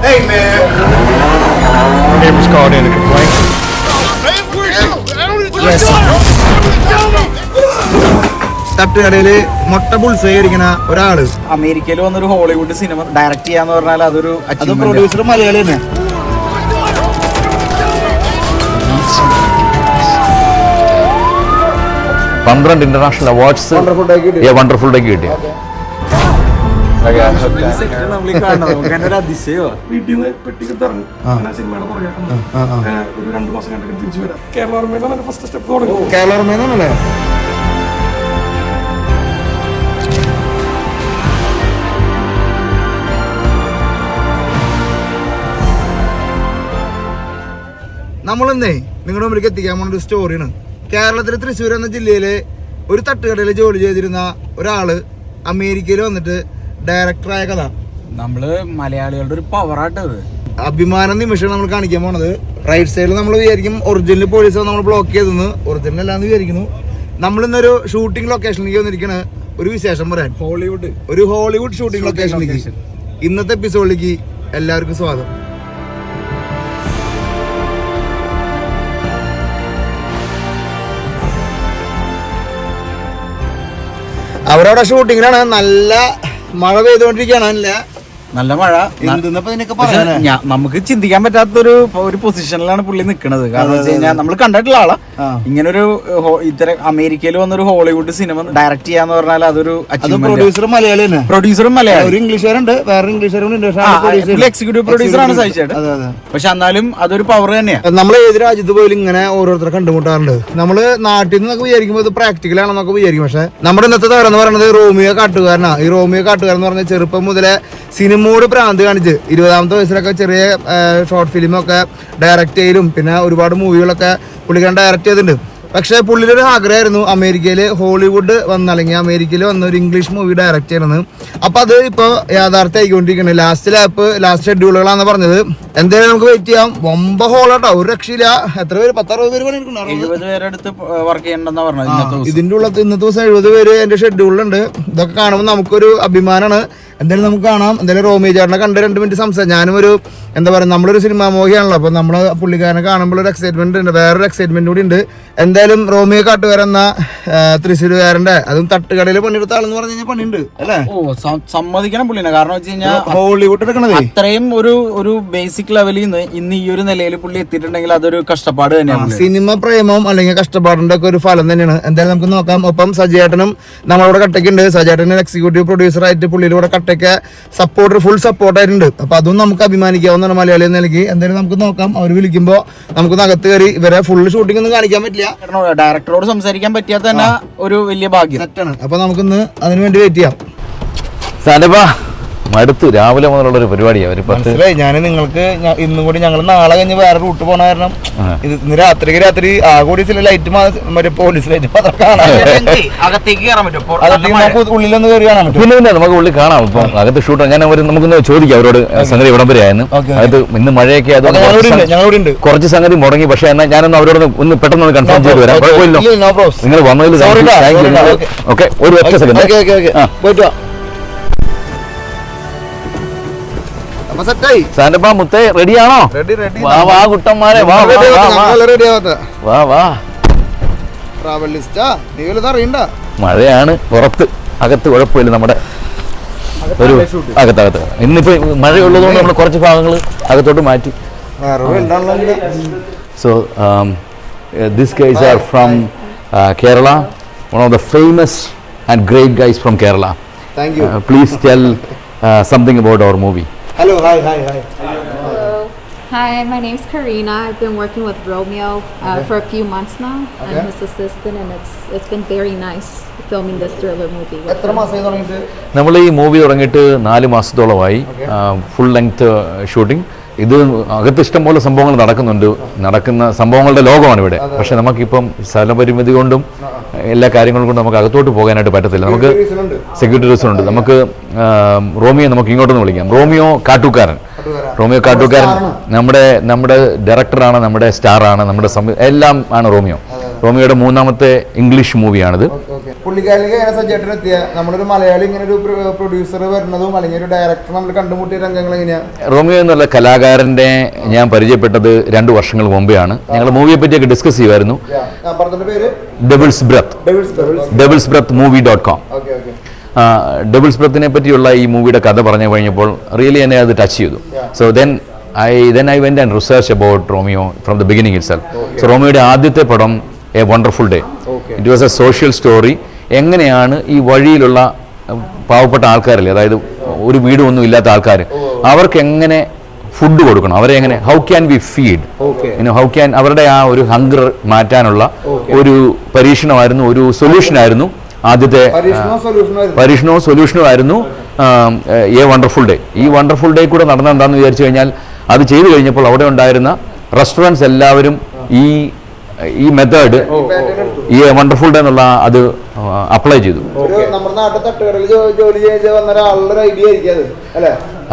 Hey, man. Neighbors called in a complaint. Yes. തട്ടുകടയില് മുട്ട പുൾസരിക്കുന്ന ഒരാള് അമേരിക്കയിൽ വന്നൊരു ഹോളിവുഡ് സിനിമ ഡയറക്ട് ചെയ്യാന്ന് പറഞ്ഞാൽ അതൊരു പ്രൊഡ്യൂസർ മലയാളി തന്നെ. പന്ത്രണ്ട് ഇന്റർനാഷണൽ അവാർഡ്സ് വണ്ടർഫുൾ ഡേക്ക് കിട്ടിയ വീട്ടിൽ നിന്ന് പെട്ടിക്ക് ഇറങ്ങി സിനിമയുടെ പുറകെ ഒരു 2 മാസം കണ്ടിട്ട് തിരിച്ചു വരാം. കേരള ഫസ്റ്റ് സ്റ്റെപ്പ് തുടങ്ങി. കേരള നമ്മളെന്നേ നിങ്ങളുടെ മുമ്പിലേക്ക് എത്തിക്കാൻ പോണ ഒരു സ്റ്റോറിയാണ്. കേരളത്തിലെ തൃശ്ശൂർ എന്ന ജില്ലയിലെ ഒരു തട്ടുകടയിൽ ജോലി ചെയ്തിരുന്ന ഒരാള് അമേരിക്കയിൽ വന്നിട്ട് ഡയറക്ടറായ കഥ. നമ്മള് മലയാളികളുടെ ഒരു പവറാട്ടത്. അഭിമാന നിമിഷം നമ്മൾ കാണിക്കാൻ പോണത്. റൈറ്റ് സൈഡിൽ നമ്മൾ വിചാരിക്കും ഒറിജിനൽ പോലീസ് നമ്മൾ ബ്ലോക്ക് ചെയ്തെന്ന്. ഒറിജിനൽ അല്ലാന്ന് വിചാരിക്കുന്നു. നമ്മളിന്നൊരു ഷൂട്ടിംഗ് ലൊക്കേഷനിലേക്ക് വന്നിരിക്കണ ഒരു വിശേഷം പറയാൻ. ഒരു ഹോളിവുഡ് ഷൂട്ടിംഗ് ലൊക്കേഷനിലേക്ക് ഇന്നത്തെ എപ്പിസോഡിലേക്ക് എല്ലാവർക്കും സ്വാഗതം. അവരവിടെ ഷൂട്ടിങ്ങിലാണ്. നല്ല മഴ പെയ്തുകൊണ്ടിരിക്കുകയാണ്. നല്ല മഴ. നമുക്ക് ചിന്തിക്കാൻ പറ്റാത്തൊരു പൊസിഷനിലാണ് പുള്ളി നിൽക്കുന്നത്. കാരണം വെച്ച് കഴിഞ്ഞാൽ നമ്മൾ കണ്ടിട്ടുള്ള ആളാ ഇങ്ങനൊരു ഇത്തരം അമേരിക്കയിൽ വന്നൊരു ഹോളിവുഡ് സിനിമ ഡയറക്ട് ചെയ്യാന്ന് പറഞ്ഞാൽ അതൊരു പ്രൊഡ്യൂസറും മലയാളി. ഒരു ഇംഗ്ലീഷുകാരുണ്ട്, വേറെ ഇംഗ്ലീഷുകാരുണ്ട്. എക്സിക്യൂട്ടീവ് പ്രൊഡ്യൂസറാണ് സഹിച്ചേട്ട്. പക്ഷെ എന്നാലും അതൊരു പവർ തന്നെയാണ്. നമ്മൾ ഏത് രാജ്യത്ത് പോലും ഇങ്ങനെ ഓരോരുത്തരെ കണ്ടുമുട്ടാറുണ്ട്. നമ്മള് നാട്ടിൽ നിന്നൊക്കെ വിചാരിക്കുമ്പോൾ ഇത് പ്രാക്ടിക്കൽ ആണെന്നൊക്കെ വിചാരിക്കും. പക്ഷെ നമ്മുടെ ഇന്നത്തെ താരം എന്ന് പറയുന്നത് റോമിയോ കാട്ടുകാരനാ. ഈ റോമിയോ കാട്ടുകാരൻ എന്ന് പറഞ്ഞാൽ ചെറുപ്പം മുതലേ സിനിമയോട് പ്രാന്ത് കാണിച്ച് 20ാമത്തെ വയസ്സിലൊക്കെ ചെറിയ ഷോർട്ട് ഫിലിമൊക്കെ ഡയറക്റ്റ് ചെയ്യലും പിന്നെ ഒരുപാട് മൂവികളൊക്കെ പുള്ളിക്കാരൻ ഡയറക്റ്റ് ചെയ്തിട്ടുണ്ട്. പക്ഷേ പുള്ളിയുടെ ഒരു ആഗ്രഹമായിരുന്നു അമേരിക്കയിൽ ഹോളിവുഡ് വന്ന അല്ലെങ്കിൽ അമേരിക്കയിൽ വന്ന ഒരു ഇംഗ്ലീഷ് മൂവി ഡയറക്റ്റ് ചെയ്യണമെന്ന്. അപ്പൊ അത് ഇപ്പോൾ യാഥാർത്ഥ്യമായിക്കൊണ്ടിരിക്കുന്നത്. ലാസ്റ്റ് ഷെഡ്യൂളുകളാണെന്ന് പറഞ്ഞത്. എന്തായാലും നമുക്ക് വെയിറ്റ് ചെയ്യാം. വമ്പ ഹോളാട്ടോ, ഒരു രക്ഷയില്ല. എത്ര പേര്? 10-60 പേര് പറഞ്ഞിട്ടുണ്ടായിരുന്നു ഇതിന്റെ ഉള്ളത്. ഇന്നത്തെ ദിവസം 70 പേര് എന്റെ ഷെഡ്യൂളിലുണ്ട്. ഇതൊക്കെ കാണുമ്പോൾ നമുക്കൊരു അഭിമാനമാണ്. എന്തായാലും നമുക്ക് കാണാം. എന്തായാലും റോമിയോ ചേട്ടനെ കണ്ട് 2 മിനിറ്റ് സംസാരിച്ചു. ഞാനും ഒരു എന്താ പറയുക, നമ്മളൊരു സിനിമാ മോഹിയാണല്ലോ. അപ്പൊ നമ്മള് പുള്ളിക്കാരനെ കാണുമ്പോൾ ഒരു എക്സൈറ്റ്മെന്റ് ഉണ്ട്, വേറൊരു എക്സൈറ്റ്മെന്റ് കൂടി ഉണ്ട്. എന്തായാലും റോമിയോ കാട്ടുകാരെന്ന തൃശ്ശൂരുകാരന്റെ, അതും തട്ടുകടയിൽ പണിയെടുത്ത ആളെന്ന് പറഞ്ഞു കഴിഞ്ഞാൽ പണിയുണ്ട് അല്ലേ? സമ്മതിക്കണം പുള്ളിനെ. കാരണം വെച്ച് കഴിഞ്ഞാൽ ഹോളിവുഡ് എടുക്കണത് അത്രയും ഒരു ബേസിക് ലെവലിൽ നിന്ന് ഇന്ന് ഈ ഒരു നിലയിൽ പുള്ളി എത്തിയിട്ടുണ്ടെങ്കിൽ അതൊരു കഷ്ടപ്പാട് തന്നെയാണ്. സിനിമ പ്രേമം അല്ലെങ്കിൽ കഷ്ടപ്പാടിന്റെ ഒക്കെ ഒരു ഫലം തന്നെയാണ്. എന്തായാലും നമുക്ക് നോക്കാം. ഒപ്പം സജേട്ടനും നമ്മളോട് കട്ടയ്ക്കുണ്ട്. സജേട്ടൻ എക്സിക്യൂട്ടീവ് പ്രൊഡ്യൂസർ ആയിട്ട് പുള്ളിയിലൂടെ കട്ടയ്ക്ക് ഫുൾ സപ്പോർട്ടായിട്ടുണ്ട്. അപ്പൊ അതും നമുക്ക് അഭിമാനിക്കാവുന്നതാണ് മലയാളി നൽകി. എന്തായാലും നമുക്ക് നോക്കാം. അവർ വിളിക്കുമ്പോ നമുക്ക് അകത്ത് കയറി ഇവരെ ഫുൾ ഷൂട്ടിംഗ് ഒന്നും കാണിക്കാൻ പറ്റില്ല. ഡയറക്ടറോട് സംസാരിക്കാൻ പറ്റിയാൽ തന്നെ ഒരു വലിയ ഭാഗ്യം സെറ്റാണ്. അപ്പൊ നമുക്കിന്ന് അതിനു വേണ്ടി വെയിറ്റ് ചെയ്യാം. മടുത്തു. രാവിലെ മുതലുള്ള ഒരു പരിപാടിയാണ്. മനസ്സിലായി. ഞാൻ നിങ്ങൾക്ക് ഇന്നും കൂടി ഞങ്ങൾ നാളെ കഴിഞ്ഞ് വേറെ റൂട്ട് പോണ കാരണം ഇന്ന് രാത്രി ആകൂടി ചില ലൈറ്റ് മറ്റേ പോലീസ് ലൈറ്റ് ഉള്ളിലൊന്ന് കയറി കാണാൻ പറ്റും. പിന്നെ നമുക്ക് ഉള്ളിൽ കാണാം. ഇപ്പം അകത്ത് ഷൂട്ട് ഞാൻ നമുക്കൊന്ന് ചോദിക്കാം അവരോട് സംഗതി ഇവിടം വരെ ആയിരുന്നു. അത് ഇന്ന് മഴയൊക്കെ ആയതുകൊണ്ട് കുറച്ച് സംഗതി മുടങ്ങി. പക്ഷെ എന്നാൽ ഞാനൊന്ന് അവരോട് ഒന്ന് പെട്ടെന്ന് കൺഫേം ചെയ്ത് വരാം. കുഴപ്പമില്ലല്ലോ, നിങ്ങൾ വന്നതിൽ. ഓക്കെ, ഒരു ഒറ്റ സെക്കൻഡ്. മുത്തേ റെഡിയാണോ? വാ കുട്ടന്മാരെ, മഴയാണ് പുറത്ത്, അകത്ത് കുഴപ്പമില്ല. നമ്മുടെ ഒരു അകത്തകത്ത് ഇന്നിപ്പോ മഴയുള്ളതുകൊണ്ട് നമ്മൾ കുറച്ച് ഭാഗങ്ങൾ അകത്തോട്ട് മാറ്റി. So this guys are from Kerala, one of the famous and great guys from Kerala. Please tell something about our movie. Hello, hi. Hello. Hi, my name's Karina. I've been working with Romeo for a few months now. I'm his assistant, and it's been very nice filming this thriller movie. നമ്മൾ ഈ movie തുടങ്ങിയിട്ട് 4 മാസത്തോളമായി. Full length shooting. ഇത് അകത്ത് ഇഷ്ടംപോലെ സംഭവങ്ങൾ നടക്കുന്ന സംഭവങ്ങളുടെ ലോകമാണ് ഇവിടെ. പക്ഷെ നമുക്കിപ്പം സ്ഥലപരിമിതി കൊണ്ടും എല്ലാ കാര്യങ്ങളും കൊണ്ടും നമുക്ക് അകത്തോട്ട് പോകാനായിട്ട് പറ്റത്തില്ല. നമുക്ക് സെക്യൂരിറ്റി റീസൺ ഉണ്ട്. നമുക്ക് റോമിയോ നമുക്ക് ഇങ്ങോട്ടൊന്ന് വിളിക്കാം. റോമിയോ കാട്ടുകാരൻ നമ്മുടെ ഡയറക്ടറാണ്, നമ്മുടെ സ്റ്റാറാണ്, നമ്മുടെ എല്ലാം ആണ് റോമിയോ. റോമിയോയുടെ മൂന്നാമത്തെ ഇംഗ്ലീഷ് മൂവിയാണിത്. പുള്ളിക്കാരിലേക്ക് എങ്ങനെ സബ്ജക്റ്റിന് എത്തിയ നമ്മളൊരു മലയാളി ഇങ്ങനെ ഒരു പ്രൊഡ്യൂസർ വരുന്നതും അല്ലെങ്കിൽ ഒരു ഡയറക്ടർ നമ്മൾ കണ്ടുമുട്ടിയ രംഗങ്ങൾ എങ്ങനെയാ? റോമിയോ എന്നുള്ള കലാകാരന്റെ ഞാൻ പരിചയപ്പെട്ടത് 2 വർഷങ്ങൾ മുമ്പെയാണ്. ഞങ്ങൾ മൂവിയെ പറ്റിയൊക്കെ ഡിസ്കസ് ചെയ്യുമായിരുന്നു. ഡെവിൾസ് ബ്രത്ത് മൂവി.com. ഡെവിൾസ് ബ്രത്തിനെ പറ്റിയുള്ള ഈ മൂവിയുടെ കഥ പറഞ്ഞു കഴിഞ്ഞപ്പോൾ റിയലി എന്നെ അത് ടച്ച് ചെയ്തു. So then I went and researched about Romeo from the beginning itself. So റോമിയോയുടെ ആദ്യത്തെ പടം A wonderful day. It was A social story. എങ്ങനെയാണ് ഈ വഴിയിലുള്ള പാവപ്പെട്ട ആൾക്കാരല്ലേ, അതായത് ഒരു വീടും ഒന്നും ഇല്ലാത്ത ആൾക്കാർ, അവർക്ക് എങ്ങനെ ഫുഡ് കൊടുക്കണം, അവരെ എങ്ങനെ how can we feed, how can അവരുടെ ആ ഒരു ഹങ്കർ മാറ്റാനുള്ള ഒരു പരീക്ഷണമായിരുന്നു, ഒരു സൊല്യൂഷനായിരുന്നു ആദ്യത്തെ പരീക്ഷണവും സൊല്യൂഷനും ആയിരുന്നു എ വണ്ടർഫുൾ ഡേ. ഈ വണ്ടർഫുൾ ഡേ കൂടെ നടന്ന എന്താണെന്ന് വിചാരിച്ചു കഴിഞ്ഞാൽ അത് ചെയ്തു കഴിഞ്ഞപ്പോൾ അവിടെ ഉണ്ടായിരുന്ന റെസ്റ്റോറൻറ്റ്സ് എല്ലാവരും ഈ മെത്തേഡ് ഈ വണ്ടർഫുൾ ഡേ എന്നുള്ള അത് അപ്ലൈ ചെയ്തു.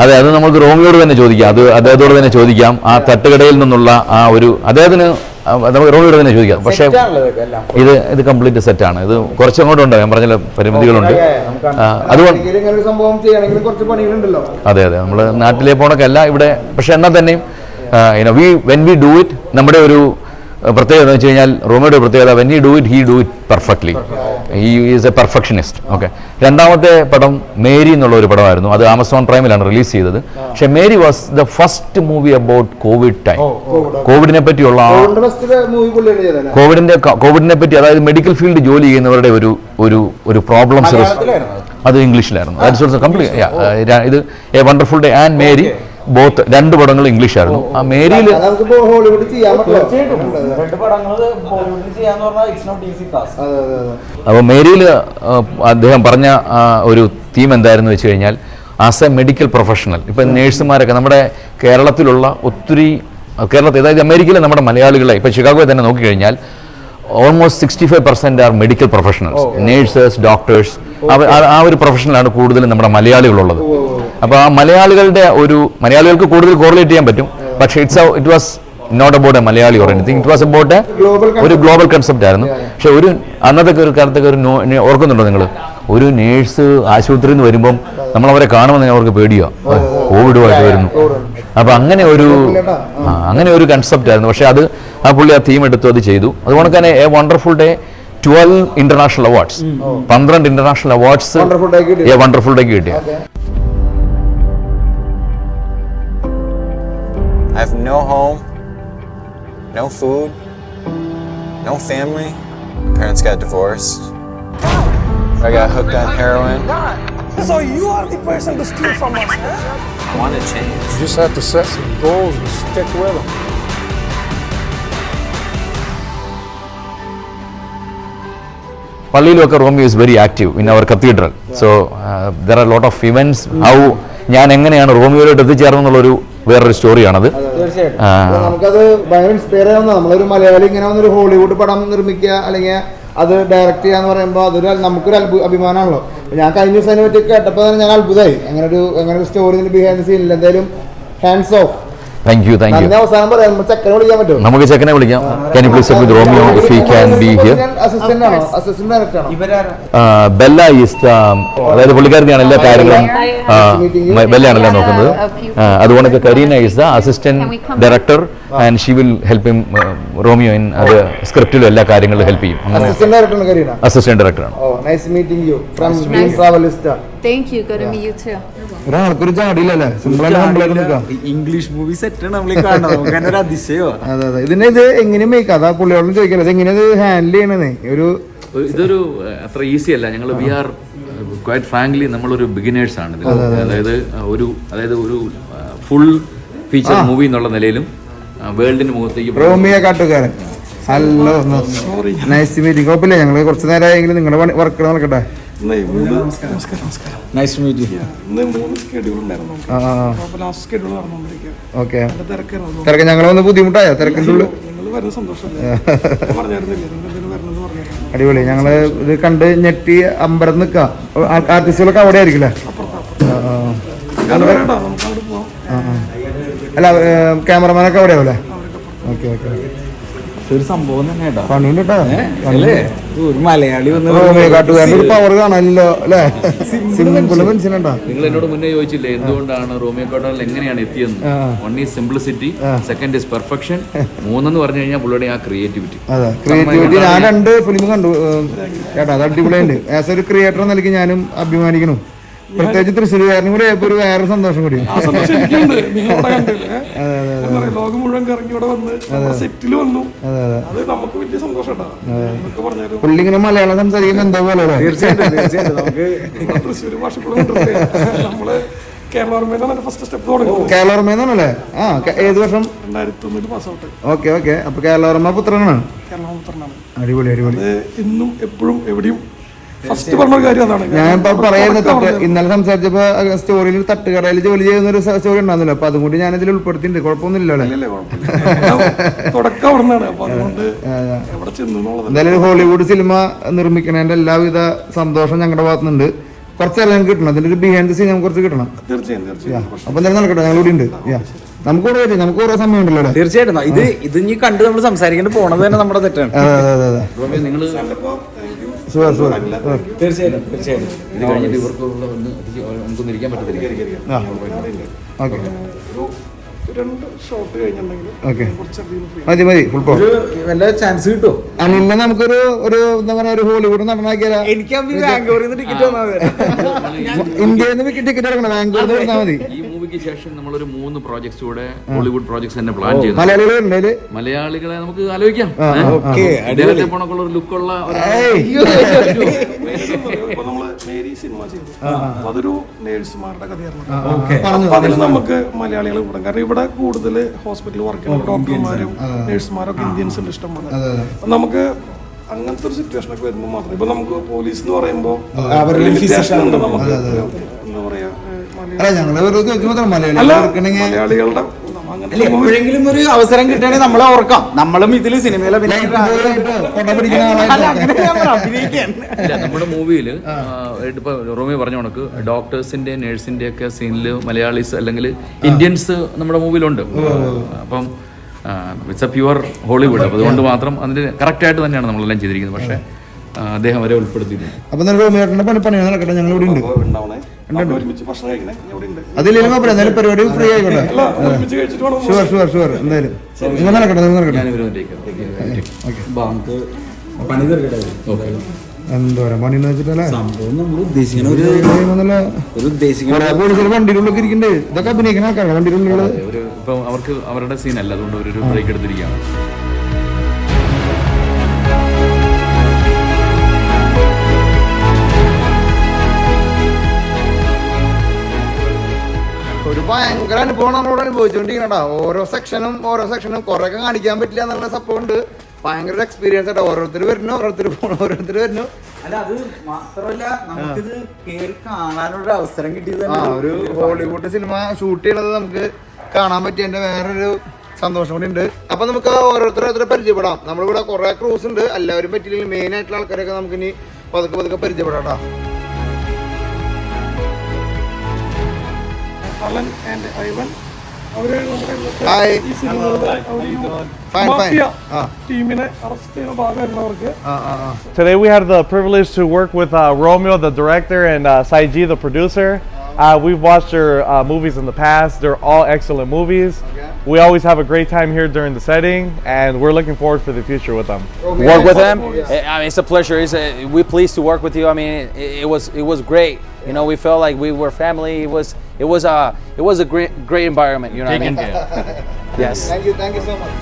അതെ, അത് നമുക്ക് റോമിയോട് തന്നെ ചോദിക്കാം, അത് അദ്ദേഹത്തോട് തന്നെ ചോദിക്കാം. ആ തട്ടുകടയിൽ നിന്നുള്ള ആ ഒരു അദ്ദേഹത്തിന് നമുക്ക് റോമിയോട് തന്നെ ചോദിക്കാം. പക്ഷേ ഇത് കംപ്ലീറ്റ് സെറ്റാണ്. ഇത് കുറച്ചങ്ങോട്ട് ഉണ്ട്, ഞാൻ പറഞ്ഞ പരിമിതികളുണ്ട്. അതുകൊണ്ട് അതെ നമ്മൾ നാട്ടിലെ പോണൊക്കെ അല്ല ഇവിടെ. പക്ഷെ എന്നാൽ തന്നെയും വെൻ വി ഡു ഇറ്റ്, നമ്മുടെ ഒരു പ്രത്യേകത എന്ന് വെച്ച് കഴിഞ്ഞാൽ റോമിയോയുടെ പ്രത്യേകത when he do it perfectly. He is A perfectionist. Okay. രണ്ടാമത്തെ പടം മേരി എന്നുള്ള ഒരു പടമായിരുന്നു. അത് ആമസോൺ പ്രൈമിലാണ് റിലീസ് ചെയ്തത്. പക്ഷെ Mary was the first movie about Covid time. കോവിഡിനെ പറ്റിയുള്ള കോവിഡിനെ പറ്റി, അതായത് മെഡിക്കൽ ഫീൽഡ് ജോലി ചെയ്യുന്നവരുടെ ഒരു പ്രോബ്ലംസ് അത് ഇംഗ്ലീഷിലായിരുന്നു. ഇത് A wonderful day and Mary both 2 പടങ്ങൾ ഇംഗ്ലീഷ് ആയിരുന്നു. ആ മേരിയിൽ അപ്പോൾ മേരിയിൽ അദ്ദേഹം പറഞ്ഞ ഒരു തീം എന്തായിരുന്നു വെച്ച് കഴിഞ്ഞാൽ, ആസ് എ മെഡിക്കൽ പ്രൊഫഷണൽ, ഇപ്പം നേഴ്സുമാരൊക്കെ നമ്മുടെ കേരളത്തിലുള്ള ഒത്തിരി കേരളത്തിൽ, അതായത് അമേരിക്കയിലെ നമ്മുടെ മലയാളികളെ ഇപ്പം ചിക്കാഗോയിൽ തന്നെ നോക്കിക്കഴിഞ്ഞാൽ almost 65% are medical professionals, nurses, doctors. ആ ഒരു പ്രൊഫഷനിലാണ് കൂടുതലും നമ്മുടെ മലയാളികളുള്ളത്. അപ്പോൾ ആ മലയാളികൾക്ക് കൂടുതൽ കോറിലേറ്റ് ചെയ്യാൻ പറ്റും. പക്ഷേ it was not about a Malayali or anything. It was about ഒരു ഗ്ലോബൽ കൺസെപ്റ്റ് ആയിരുന്നു. പക്ഷെ അന്നത്തെ ഒരു കാലത്തൊക്കെ ഓർക്കുന്നുണ്ടോ നിങ്ങൾ, ഒരു നേഴ്സ് ആശുപത്രിയിൽ നിന്ന് വരുമ്പം നമ്മളവരെ കാണുമ്പോൾ അവർക്ക് പേടിയോ, കോവിഡുമായിട്ട് വരുന്നു. അപ്പം അങ്ങനെ ഒരു കൺസെപ്റ്റ് ആയിരുന്നു. പക്ഷെ അത് ആ പുള്ളി ആ തീം എടുത്തു, അത് ചെയ്തു. അതുകൊണ്ട് തന്നെ a wonderful day 12 international awards, 12 international awards a wonderful ഡേക്ക് കിട്ടിയ. I have no home, no food, no family. My parents got divorced. I got hooked on heroin. So you are the person to steal from us, huh? I want to change. You just have to set some goals and stick with them. പള്ളിയിലൊക്കെ Romeo is very active in our cathedral. So there are lot of events. ഞാൻ എങ്ങനെയാണ് റോമിയോയിലോട്ട് എത്തിച്ചേർന്നെന്നുള്ളൊരു വേറൊരു സ്റ്റോറിയാണത്. നമുക്കത് ഭയങ്കര inspire ആവുന്ന, നമ്മളൊരു മലയാളി ഇങ്ങനെ വന്നൊരു ഹോളിവുഡ് പടം നിർമ്മിക്കുക അല്ലെങ്കിൽ അത് ഡയറക്റ്റ് ചെയ്യാന്ന് പറയുമ്പോൾ നമുക്കൊരു അഭിമാനമാണല്ലോ. ഞാൻ കഴിഞ്ഞ ദിവസം അതിനെ പറ്റി കേട്ടപ്പോൾ തന്നെ ഞാൻ അത്ഭുതമായി. അങ്ങനെ ഒരു സ്റ്റോറി ബിഹൈൻഡ് ദ സീനിൽ എന്തായാലും ഹാൻഡ്സ് ഓഫ്. Thank you. അവസാനം പറയാം, ചെക്കനെ വിളിക്കാൻ പറ്റുമോ? നമുക്ക് ചെക്കനെ വിളിക്കാം. Can you please check with Romeo if he can be here? Assistant ആണോ, അസിസ്റ്റന്റ് ഡയറക്ടർ ആണോ? ബെല്ല ഈസ് അതായത് പുള്ളിക്കാരത്തിയാണ് എല്ലാ കാര്യങ്ങളും, ബെല്ലയാണ് എല്ലാം നോക്കുന്നത്. അതുകൊണ്ട് Kareena is the assistant director and she will help him Romeo in അത് സ്ക്രിപ്റ്റിലും എല്ലാ കാര്യങ്ങളിലും ഹെൽപ്പ് ചെയ്യും. അസിസ്റ്റന്റ് ഡയറക്ടറാണ് കരീന. അസിസ്റ്റന്റ് ഡയറക്ടറാണ്. Nice meeting you from Dream Travelist. Thank you. Good to meet you too. ഒരാൾക്കൊരു ചാടിയില്ലല്ലേ, ഇംഗ്ലീഷ് മൂവി സെറ്റ് നമ്മൾ കാണുന്നത് അതിശയോ. അതെ അതെ. ഇത് എങ്ങനെ മേക്ക്, അതാ പുള്ളിയോടും ചോദിക്കല്ലോ, ഇത് എങ്ങനെ ഹാൻഡിൽ ചെയ്യണേ? ഇതൊരു അത്ര ഈസി അല്ല. ഞങ്ങൾ വി ആർ ക്വൈറ്റ് ഫ്രാങ്ക്ലി നമ്മളൊരു ബിഗിനേഴ്സ് ആണ്. അതായത് ഒരു ഫുൾ ഫീച്ചർ മൂവി എന്നുള്ള നിലയിലും വേൾഡിന്റെ മുഖത്തേക്ക്. Romeo Kattukaran, hello, nice meeting. കുഴപ്പമില്ല, ഞങ്ങൾ കുറച്ച് നേരമായെങ്കിലും നിങ്ങളുടെ വർക്ക് നടക്കട്ടെ. Nice to meet you. Okay. തിരക്ക് ഞങ്ങളൊന്ന് ബുദ്ധിമുട്ടായോ? തിരക്കിൻ്റെ ഉള്ളിൽ അടിപൊളി. ഞങ്ങള് ഇത് കണ്ട് ഞെട്ടി അമ്പരം നിൽക്കാം. ആർട്ടിസ്റ്റുകളൊക്കെ അവിടെ ആയിരിക്കില്ലേ? അല്ല, ക്യാമറമാനൊക്കെ അവിടെ ആവല്ലേ? Okay okay okay. ഒരു സംഭവം തന്നെ കേട്ടോ. പണിയുണ്ട് കേട്ടോ. അല്ലേ ഒരു മലയാളി വന്ന് റോമിയോ കാട്ടുകാരൻ്റെ ഒരു പവർ കാണാനില്ലോ അല്ലേ? സിമ്പിൾ മനുഷ്യനുണ്ടോ? നിങ്ങൾ എന്നോട് മുന്നേ ചോദിച്ചില്ലേ എന്തുകൊണ്ടാണ് റോമിയോ കാട്ടുകാരൻ എങ്ങനെയാണ് എത്തിയെന്ന്. One is simplicity, second is perfection, മൂന്നെന്ന് പറഞ്ഞു കഴിഞ്ഞാൽ പുള്ളിയുടെ ആ ക്രിയേറ്റിവിറ്റി. അതെ, ക്രിയേറ്റിവിറ്റി. ഞാൻ 2 ഫിലിം കണ്ടു കേട്ടോ, അത് അടിപൊളിയുണ്ട്. ആസ് ഒരു ക്രിയേറ്റർ എന്ന നിലയ്ക്ക് ഞാനും അഭിമാനിക്കുന്നു. പ്രത്യേകിച്ച് തൃശ്ശൂരുകാരനും കൂടെ ഒരു വേറെ സന്തോഷം കൂടി. ലോകം മുഴുവൻ കറങ്ങി ഇവിടെ വന്ന് സെറ്റിൽ വന്നു. അത് നമുക്ക് വലിയ സന്തോഷം. പുള്ളി ഇങ്ങനെ മലയാളം സംസാരിക്കുമ്പോൾ എന്താ പോലെ തൃശ്ശൂർ ഭാഷ നമ്മള് കേരള ഫസ്റ്റ് സ്റ്റെപ്പ് തുടങ്ങി. കേരളോർമ്മയെന്നാണല്ലേ? ആ, ഏത് വർഷം? 2001 പാസ് ഔട്ട്. ഓക്കെ. അപ്പൊ കേരളോർമ്മ പുത്രനാണ്. കേരളപുത്രനാണ്. അടിപൊളി. ഇന്നും എപ്പോഴും എവിടെയും ഫസ്റ്റ് പറഞ്ഞ കാര്യം അതാണ്. ഞാൻ പറയുന്നത് ഇന്നലെ സംസാരിച്ചപ്പോ സ്റ്റോറിയിൽ തട്ടുകടയിൽ ജോലി ചെയ്യുന്ന ഒരു സ്റ്റോറി ഉണ്ടാകുന്നല്ലോ, അപ്പൊ അതുകൊണ്ട് ഞാൻ ഇതിൽ ഉൾപ്പെടുത്തിയിട്ടുണ്ട്. കുഴപ്പമൊന്നുമില്ലല്ലോ. തുടക്കം അവിടുന്നാണ്. അപ്പൊ അതുകൊണ്ട് എവിടെ ചെന്നു എന്തായാലും ഹോളിവുഡ് സിനിമ നിർമ്മിക്കുന്നതിന്റെ എല്ലാവിധ സന്തോഷം ഞങ്ങളുടെ ഭാഗത്തുനിന്നുണ്ട്. കുറച്ചേരം ഞങ്ങൾക്ക് കിട്ടണം. അതിന്റെ ഒരു ബിഹൈൻഡ് ദ സീൻ നമുക്ക് കുറച്ച് കിട്ടണം. തീർച്ചയായും. അപ്പൊ എന്തായാലും നടക്കട്ടെ, ഞങ്ങൾ ഇവിടെ ഉണ്ട്. നമുക്ക് കൂടെ വരും, നമുക്ക് ഓരോ സമയം ഉണ്ടല്ലോ. തീർച്ചയായിട്ടും ഇത് ഇനി കണ്ട് നമ്മൾ സംസാരിക്കേണ്ടി പോണത് തന്നെ നമ്മുടെ തെറ്റാണ്. നിങ്ങൾ തീർച്ചയായിട്ടും ഇത് കഴിഞ്ഞിട്ട് ഇവർക്കുള്ള നമുക്കൊന്നും ഇരിക്കാൻ പറ്റത്തില്ല. മതി ഫുൾ പോ. വല്ല ചാൻസ് കിട്ടും. അനിലിനെ നമുക്കൊരു എന്താ പറയാ ഒരു ഹോളിവുഡ് നടനാക്കിയാലോ? എനിക്ക് ബാംഗ്ലൂരിൽ നിന്ന് ടിക്കറ്റ് വന്നാൽ ഇന്ത്യയിൽ നിന്ന് ടിക്കറ്റ് എടുക്കണം, ബാംഗ്ലൂരിൽ നിന്ന് മതി. ഈ മൂവിക്ക് ശേഷം നമ്മളൊരു 3 പ്രോജക്ട്സ് കൂടെ ഹോളിവുഡ് പ്രോജക്ട്സ് തന്നെ പ്ലാൻ ചെയ്തു. മലയാളികളുണ്ട്, മലയാളികളെ നമുക്ക് ആലോചിക്കാം. അടിപൊളി പോണക്കുള്ള ഒരു ലുക്കുള്ള മേരി സിനിമ ചെയ്തു. അതൊരു നേഴ്സുമാരുടെ കഥയായിരുന്നു. അതിൽ നമുക്ക് മലയാളികൾ കൂടാം. കാരണം ഇവിടെ കൂടുതൽ ഹോസ്പിറ്റലിൽ വർക്ക് ചെയ്യുന്ന ഡോക്ടർമാരും നേഴ്സുമാരൊക്കെ ഇന്ത്യൻസ് ഉണ്ട് ഇഷ്ടംപോലെ. നമുക്ക് അങ്ങനത്തെ ഒരു സിറ്റുവേഷൻ ഒക്കെ വരുമ്പോൾ മാത്രം ഇപ്പൊ നമുക്ക് പോലീസ് എന്ന് പറയുമ്പോൾ നമുക്ക് എന്താ പറയാ മലയാളികളുടെ എപ്പോഴെങ്കിലും ഒരു അവസരം കിട്ടുകയാണെങ്കിൽ നമ്മളെ ഓർക്കാം. നമ്മളും ഇതില് സിനിമയിലെ നമ്മുടെ മൂവിയില് ഇപ്പൊ റോമിയോ പറഞ്ഞ കണക്ക് ഡോക്ടേഴ്സിന്റെ നഴ്സിന്റെ ഒക്കെ സീനില് മലയാളീസ് അല്ലെങ്കിൽ ഇന്ത്യൻസ് നമ്മുടെ മൂവിയിലുണ്ട്. അപ്പം ഇറ്റ്സ് എ പ്യുവർ ഹോളിവുഡ്. അപ്പൊ അതുകൊണ്ട് മാത്രം അതിന്റെ കറക്റ്റ് ആയിട്ട് തന്നെയാണ് നമ്മളെല്ലാം ചെയ്തിരിക്കുന്നത്. പക്ഷെ അദ്ദേഹം വരെ ഉൾപ്പെടുത്തിയിട്ടുണ്ട്. അപ്പൊ പണി നടക്കട്ടെ, ഞങ്ങൾ ഇവിടെ ഉണ്ട്. അതിലും പരിപാടി ഫ്രീ ആയിക്കോട്ടെ. ഷുവർ എന്തായാലും നിങ്ങൾ നടക്കട്ടെ, എന്തോരം പണിന്ന് വെച്ചിട്ടല്ലേ വണ്ടിയിലുള്ളൊക്കെ ഇരിക്കണ്ടേ. ഇതൊക്കെ അഭിനയിക്കുന്ന ആൾക്കാരാണ് വണ്ടിയിലുള്ളത്. ഇപ്പൊ അവർക്ക് അവരുടെ സീനല്ല, അതുകൊണ്ട് ഒരു ബ്രേക്ക് എടുത്തിരിക്കുകയാണ്. ഒരു ഭയങ്കര അനുഭവം നമ്മളോട് അനുഭവിച്ചുകൊണ്ടിരിക്കണ. ഓരോ സെക്ഷനും കുറെ ഒക്കെ കാണിക്കാൻ പറ്റില്ല എന്നുള്ള സംഭവം ഉണ്ട്. ഭയങ്കര എക്സ്പീരിയൻസ് ആട്ടോ. ഓരോരുത്തർ വരുന്നു, ഓരോരുത്തർ വരുന്നു. അല്ല, അത് മാത്രമല്ല നമുക്കിത് കേറി കാണാനുള്ള അവസരം കിട്ടിയത് ഒരു ഹോളിവുഡ് സിനിമ ഷൂട്ട് ചെയ്യണത് നമുക്ക് കാണാൻ പറ്റിയതിന്റെ വേറൊരു സന്തോഷം കൂടി ഉണ്ട്. അപ്പൊ നമുക്ക് ഓരോരുത്തരെ പരിചയപ്പെടാം. നമ്മളിവിടെ കുറെ ക്രൂസ് ഉണ്ട്. എല്ലാവരും പറ്റില്ലെങ്കിൽ മെയിൻ ആയിട്ടുള്ള ആൾക്കാരൊക്കെ നമുക്ക് ഇനി പതുക്കെ പരിചയപ്പെടാം കേട്ടോ. Alan and Ivan. Today we had the privilege to work with Romeo, the director, and Saiji, the producer. We've watched their movies in the past. They're all excellent movies. Okay. We always have a great time here during the setting, and we're looking forward for the future with them. Okay. Work with them. I mean, it's a pleasure. We're pleased to work with you. I mean, it was great. You know, we felt like we were family. It was a great environment. You know what I mean? Yes. Thank you so much.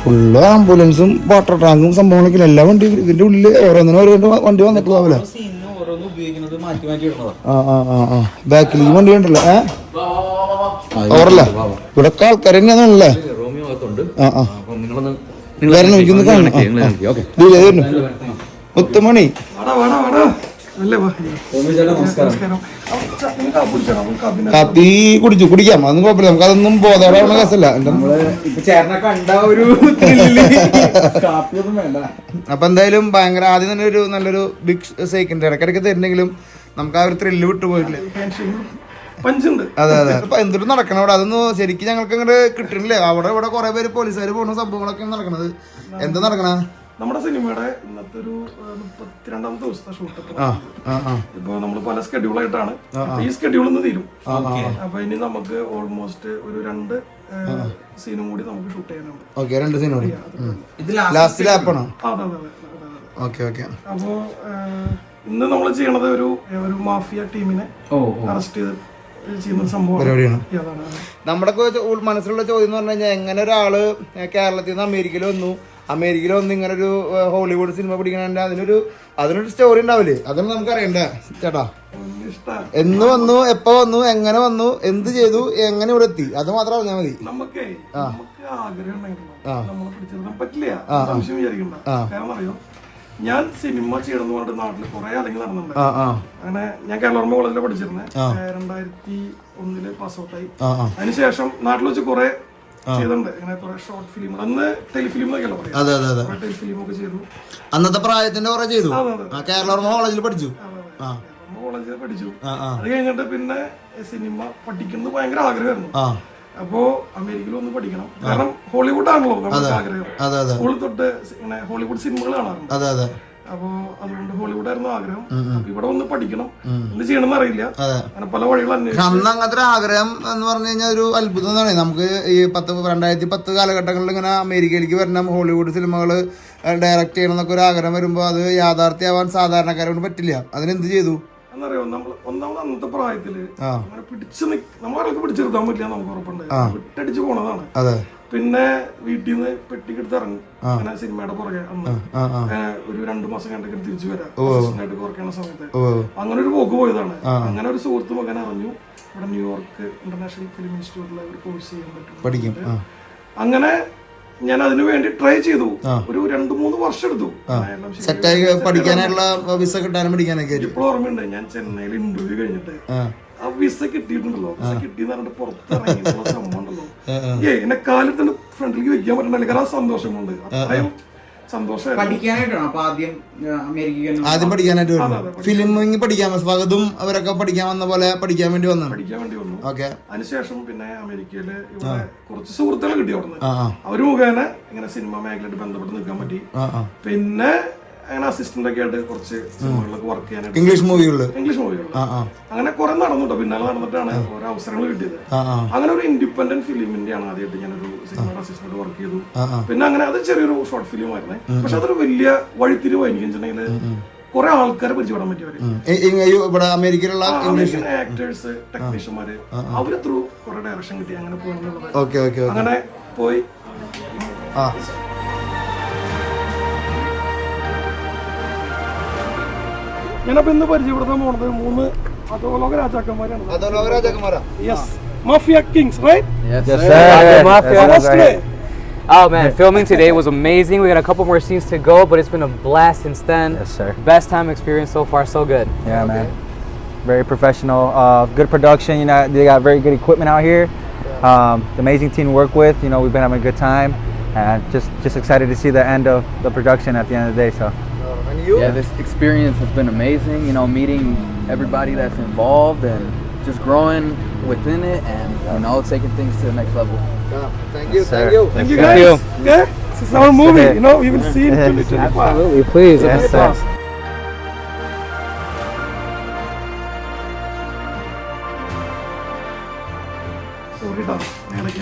Full ആംബുലൻസും water ടാങ്കും സംഭവങ്ങളൊക്കെ എല്ലാ വണ്ടി ഇതിന്റെ ഉള്ളില് ഓരോന്നിനും വണ്ടി വന്നിട്ടുണ്ടാവില്ല. ബാക്കിൽ ഈ വണ്ടി ഉണ്ടല്ലോ. ഓറല്ല ഇവിടെ ആൾക്കാർ തന്നെയാണല്ലേ. വരണം, എനിക്കൊന്ന് കാണണം. മുത്തുമണി നമസ്കാരം. വേണമെങ്കിൽ കാപ്പി കുടിച്ചാൽ നമുക്ക് കാപ്പിന്റെ കാപ്പി കുടിക്കാം, അതൊന്നും കുഴപ്പമില്ല, നമുക്ക് അതൊന്നും ബോധവരാവുന്ന കേസല്ല. ഇപ്പൊ ചേട്ടനെ കണ്ട ഒരു കാപ്പിയൊന്നും വേണ്ട. അപ്പൊ എന്തായാലും ഭയങ്കര ആദ്യം തന്നെ ഒരു നല്ലൊരു ബിഗ് സൈക്കിന്റെ ഇടയ്ക്കിടയ്ക്ക് തരുന്നെങ്കിലും നമുക്ക് ആ ഒരു ത്രില്ല് വിട്ടുപോയിട്ടില്ല. പഞ്ചുണ്ട്. അതെ അപ്പൊ എന്തൊരു നടക്കണം അവിടെ, അതൊന്നും ശരിക്കും ഞങ്ങൾക്ക് അങ്ങോട്ട് കിട്ടണില്ലേ. ഇവിടെ കുറെ പേര് പോലീസുകാർ പോകുന്ന സംഭവങ്ങളൊക്കെയാണ് നടക്കണത്. എന്താ നടക്കണ? നമ്മുടെ സിനിമയുടെ ഇന്നത്തെ ഒരു 32ാമത്തെ ദിവസത്തെ ഷൂട്ട്. ഇപ്പൊ നമ്മള് പല സ്കെഡ്യൂളായിട്ടാണ്, ഈ സ്കെഡ്യൂൾ ഇന്ന് തീരും. അപ്പൊ ഇനി നമുക്ക് ഓൾമോസ്റ്റ് ഒരു 2 സീനും കൂടി നമുക്ക് ഷൂട്ട് ചെയ്യാനുണ്ട്. ഓക്കെ, 2 സീനും കൂടി. ലാസ്റ്റ് ലാപ്പാണോ? ഓക്കെ. അപ്പോ ഇന്ന് നമ്മൾ ചെയ്യണത് ഒരു മാഫിയ ടീമിനെ അറസ്റ്റ് ചെയ്ത് ചെയ്യുന്ന പരിപാടിയാണ്. സംഭവം. നമ്മുടെ മനസ്സിലുള്ള ചോദ്യം എന്ന് പറഞ്ഞു കഴിഞ്ഞാൽ, എങ്ങനെ ഒരാള് കേരളത്തിൽ നിന്ന് അമേരിക്കയിൽ വന്ന് ഇങ്ങനെ ഒരു ഹോളിവുഡ് സിനിമ പിടിക്കണ അതിനൊരു സ്റ്റോറി ഉണ്ടാവില്ലേ? അതൊന്നും നമുക്ക് അറിയണ്ടേ ചേട്ടാ? എന്ന് വന്നു, എപ്പോ വന്നു, എങ്ങനെ വന്നു, എന്ത് ചെയ്തു, എങ്ങനെ ഇവിടെ എത്തി, അത് മാത്രം അറിഞ്ഞാൽ മതി. നമുക്ക് ആഗ്രഹം നമ്മളെ പിടിച്ചെടുക്കാൻ പറ്റില്ല, സംശയം വിചാരിക്കണ്ട. കാരണം അറിയോ, ഞാൻ സിനിമ ചെയ്യണമെന്ന് പറഞ്ഞിട്ട് നാട്ടിൽ കുറെ അല്ലെങ്കിൽ നടന്നുണ്ട്. അങ്ങനെ ഞാൻ കേരളവർമ്മ കോളേജിൽ പഠിച്ചിരുന്നത്. 2001 പാസ് ഔട്ടായി. അതിനുശേഷം നാട്ടിൽ വെച്ച് കുറെ ചെയ്തിട്ടുണ്ട്. ഇങ്ങനെ കുറെ ഷോർട്ട് ഫിലിം, അന്ന് ടെലിഫിലിം എന്നൊക്കെയല്ലോ പറയാം. ടെലിഫിലിം ഒക്കെ ചെയ്തു. അന്നത്തെ പ്രായത്തിന്റെ കുറെ ചെയ്തു. കേരളവർമ്മ കോളേജിൽ പഠിച്ചു. കോളേജിൽ പഠിച്ചു. അത് കഴിഞ്ഞിട്ട് പിന്നെ സിനിമ പഠിക്കുന്നത് ഭയങ്കര ആഗ്രഹമായിരുന്നു. അപ്പോ അമേരിക്കയിൽ ഒന്ന് പഠിക്കണം, കാരണം ഹോളിവുഡ് ആണല്ലോ നമുക്ക് ആഗ്രഹം. സ്കൂളിൽ തൊട്ട് ഇങ്ങനെ ഹോളിവുഡ് സിനിമകൾ കാണാറുണ്ട്. അപ്പോ അതുകൊണ്ട് ഹോളിവുഡ് ആയിരുന്നു ആഗ്രഹം. ഇവിടെ വന്ന് പഠിക്കണം, എന്ത് ചെയ്യണമെന്ന് അറിയില്ല, അങ്ങനെ പല വഴികൾ അന്വേഷിച്ചു. അന്ന് അങ്ങനത്തെ ആഗ്രഹം എന്ന് പറഞ്ഞു കഴിഞ്ഞാൽ ഒരു അത്ഭുതം തന്നെ. നമുക്ക് ഈ 2010 കാലഘട്ടങ്ങളിൽ ഇങ്ങനെ അമേരിക്കയിലേക്ക് വരണം, ഹോളിവുഡ് സിനിമകൾ ഡയറക്റ്റ് ചെയ്യണം എന്നൊക്കെ ഒരു ആഗ്രഹം വരുമ്പോൾ അത് യാഥാർത്ഥ്യമാവാൻ സാധാരണക്കാരോട് പറ്റില്ല. അതിനെന്ത് ചെയ്തു എന്നറിയോ? നമ്മൾ ഒന്നാമത് അന്നത്തെ പ്രായത്തില് അങ്ങനെ നമ്മളൊക്കെ പിടിച്ചെടുത്താൻ പറ്റില്ല, നമുക്ക് ഉറപ്പുണ്ട്. വിട്ടടിച്ച് പോണതാണ്. പിന്നെ വീട്ടിൽ നിന്ന് പെട്ടിക്കെടുത്ത് ഇറങ്ങും, അങ്ങനെ സിനിമയുടെ പുറകെ. അന്ന് ഒരു 2 മാസം കണ്ടൊക്കെ തിരിച്ചു വരാം കുറയ്ക്കണ സമയത്ത്. അങ്ങനെ ഒരു പോക്ക് പോയതാണ്. അങ്ങനെ ഒരു സുഹൃത്ത് മകൻ അറിഞ്ഞു ഇവിടെ ന്യൂയോർക്ക് ഇന്റർനാഷണൽ ഫിലിം ഇൻസ്റ്റിറ്റ്യൂട്ടിൽ ഒരു കോഴ്സ് ചെയ്യാൻ പറ്റും. അങ്ങനെ ഞാൻ അതിനു വേണ്ടി ട്രൈ ചെയ്തു. ഒരു 2-3 വർഷം എടുത്തു സെറ്റായി പഠിക്കാനുള്ള വിസ കിട്ടാനും പഠിക്കാനൊക്കെ. ഇപ്പോൾ ഓർമ്മയുണ്ട്, ഞാൻ ചെന്നൈയിൽ ഇന്റർവ്യൂ കഴിഞ്ഞിട്ട് ആ വിസ കിട്ടിയിട്ടുണ്ടല്ലോ, വിസ കിട്ടിയെന്ന് പറഞ്ഞിട്ട് പുറത്തിറങ്ങിയിട്ടുള്ള സംഭവം ഉണ്ടല്ലോ, എന്നെ കാലിൽ തന്നെ ഫ്രണ്ടിലേക്ക് വെക്കാൻ പറ്റണ്ടല്ലോ. കാരണം ആ സന്തോഷം കൊണ്ട് അത്രയും സന്തോഷമായിരുന്നു. ആദ്യം പഠിക്കാനായിട്ട് ഫിലിമിങ് പഠിക്കാൻ പകതും അവരൊക്കെ പഠിക്കാൻ വന്ന പോലെ പഠിക്കാൻ വേണ്ടി വന്നു. അതിനുശേഷം പിന്നെ അമേരിക്കയില് ഇവിടെ കുറച്ച് സുഹൃത്തുക്കൾ കിട്ടി. അവിടുന്ന് അവര് മുഖേന ഇങ്ങനെ സിനിമ മേഖലയായിട്ട് ബന്ധപ്പെട്ട് നിൽക്കാൻ പറ്റി. പിന്നെ അങ്ങനെ അസിസ്റ്റന്റ് ഒക്കെ ആയിട്ട് കുറച്ച് സിനിമകളിലൊക്കെ വർക്ക് ചെയ്യാനായിട്ട് ഇംഗ്ലീഷ് മൂവികളിൽ അങ്ങനെ കുറെ നടന്നുട്ടോ. പിന്നാലെ നടന്നിട്ടാണ് ഓരോ അവസരങ്ങൾ കിട്ടിയത്. അങ്ങനെ ഒരു ഇൻഡിപെൻഡന്റ് ഫിലിമിന്റെ ആണ് ആദ്യമായിട്ട് ഞാനൊരു സിനിമയുടെ അസിസ്റ്റന്റ് വർക്ക് ചെയ്തു. പിന്നെ അങ്ങനെ അത് ചെറിയൊരു ഷോർട്ട് ഫിലിം ആയിരുന്നേ. പക്ഷെ അതൊരു വലിയ വഴിത്തിരിവായി. എനിക്ക് വെച്ചിട്ടുണ്ടെങ്കിൽ കുറെ ആൾക്കാരെ പരിചയപ്പെടാൻ പറ്റിയവര് അമേരിക്കയിലുള്ള ആക്ടേഴ്സ്, ടെക്നീഷ്യന്മാര്, അവര് ത്രൂ കുറെ ഡയറക്ഷൻ കിട്ടി. അങ്ങനെ പോകുന്നുള്ളത് അങ്ങനെ പോയി. ഞാനപ്പോ ഇന്ന് പരിചയപ്പെടുത്താൻ പോണത് 3 അധോലോക രാജാക്കന്മാരാണ്. Yes, Mafia Kings, right? Yes, sir. Oh man, filming today was amazing. We got a couple more scenes to go, but it's been a blast since then. Yes, sir. Best time experience so far, so good. Yeah, man. Very professional, good production. You know, they got very good equipment out here. The amazing team to work with. You know, we've been having a good time, and just excited to see the end of the production at the end of the day. So. Yeah, this experience has been amazing, you know, meeting everybody that's involved and just growing within it and, you know, taking things to the next level. Thank you, thank you guys. Okay? This is our movie, you know, we will see it in 2025. Absolutely, please. Yes, sir. Sorry, Tom.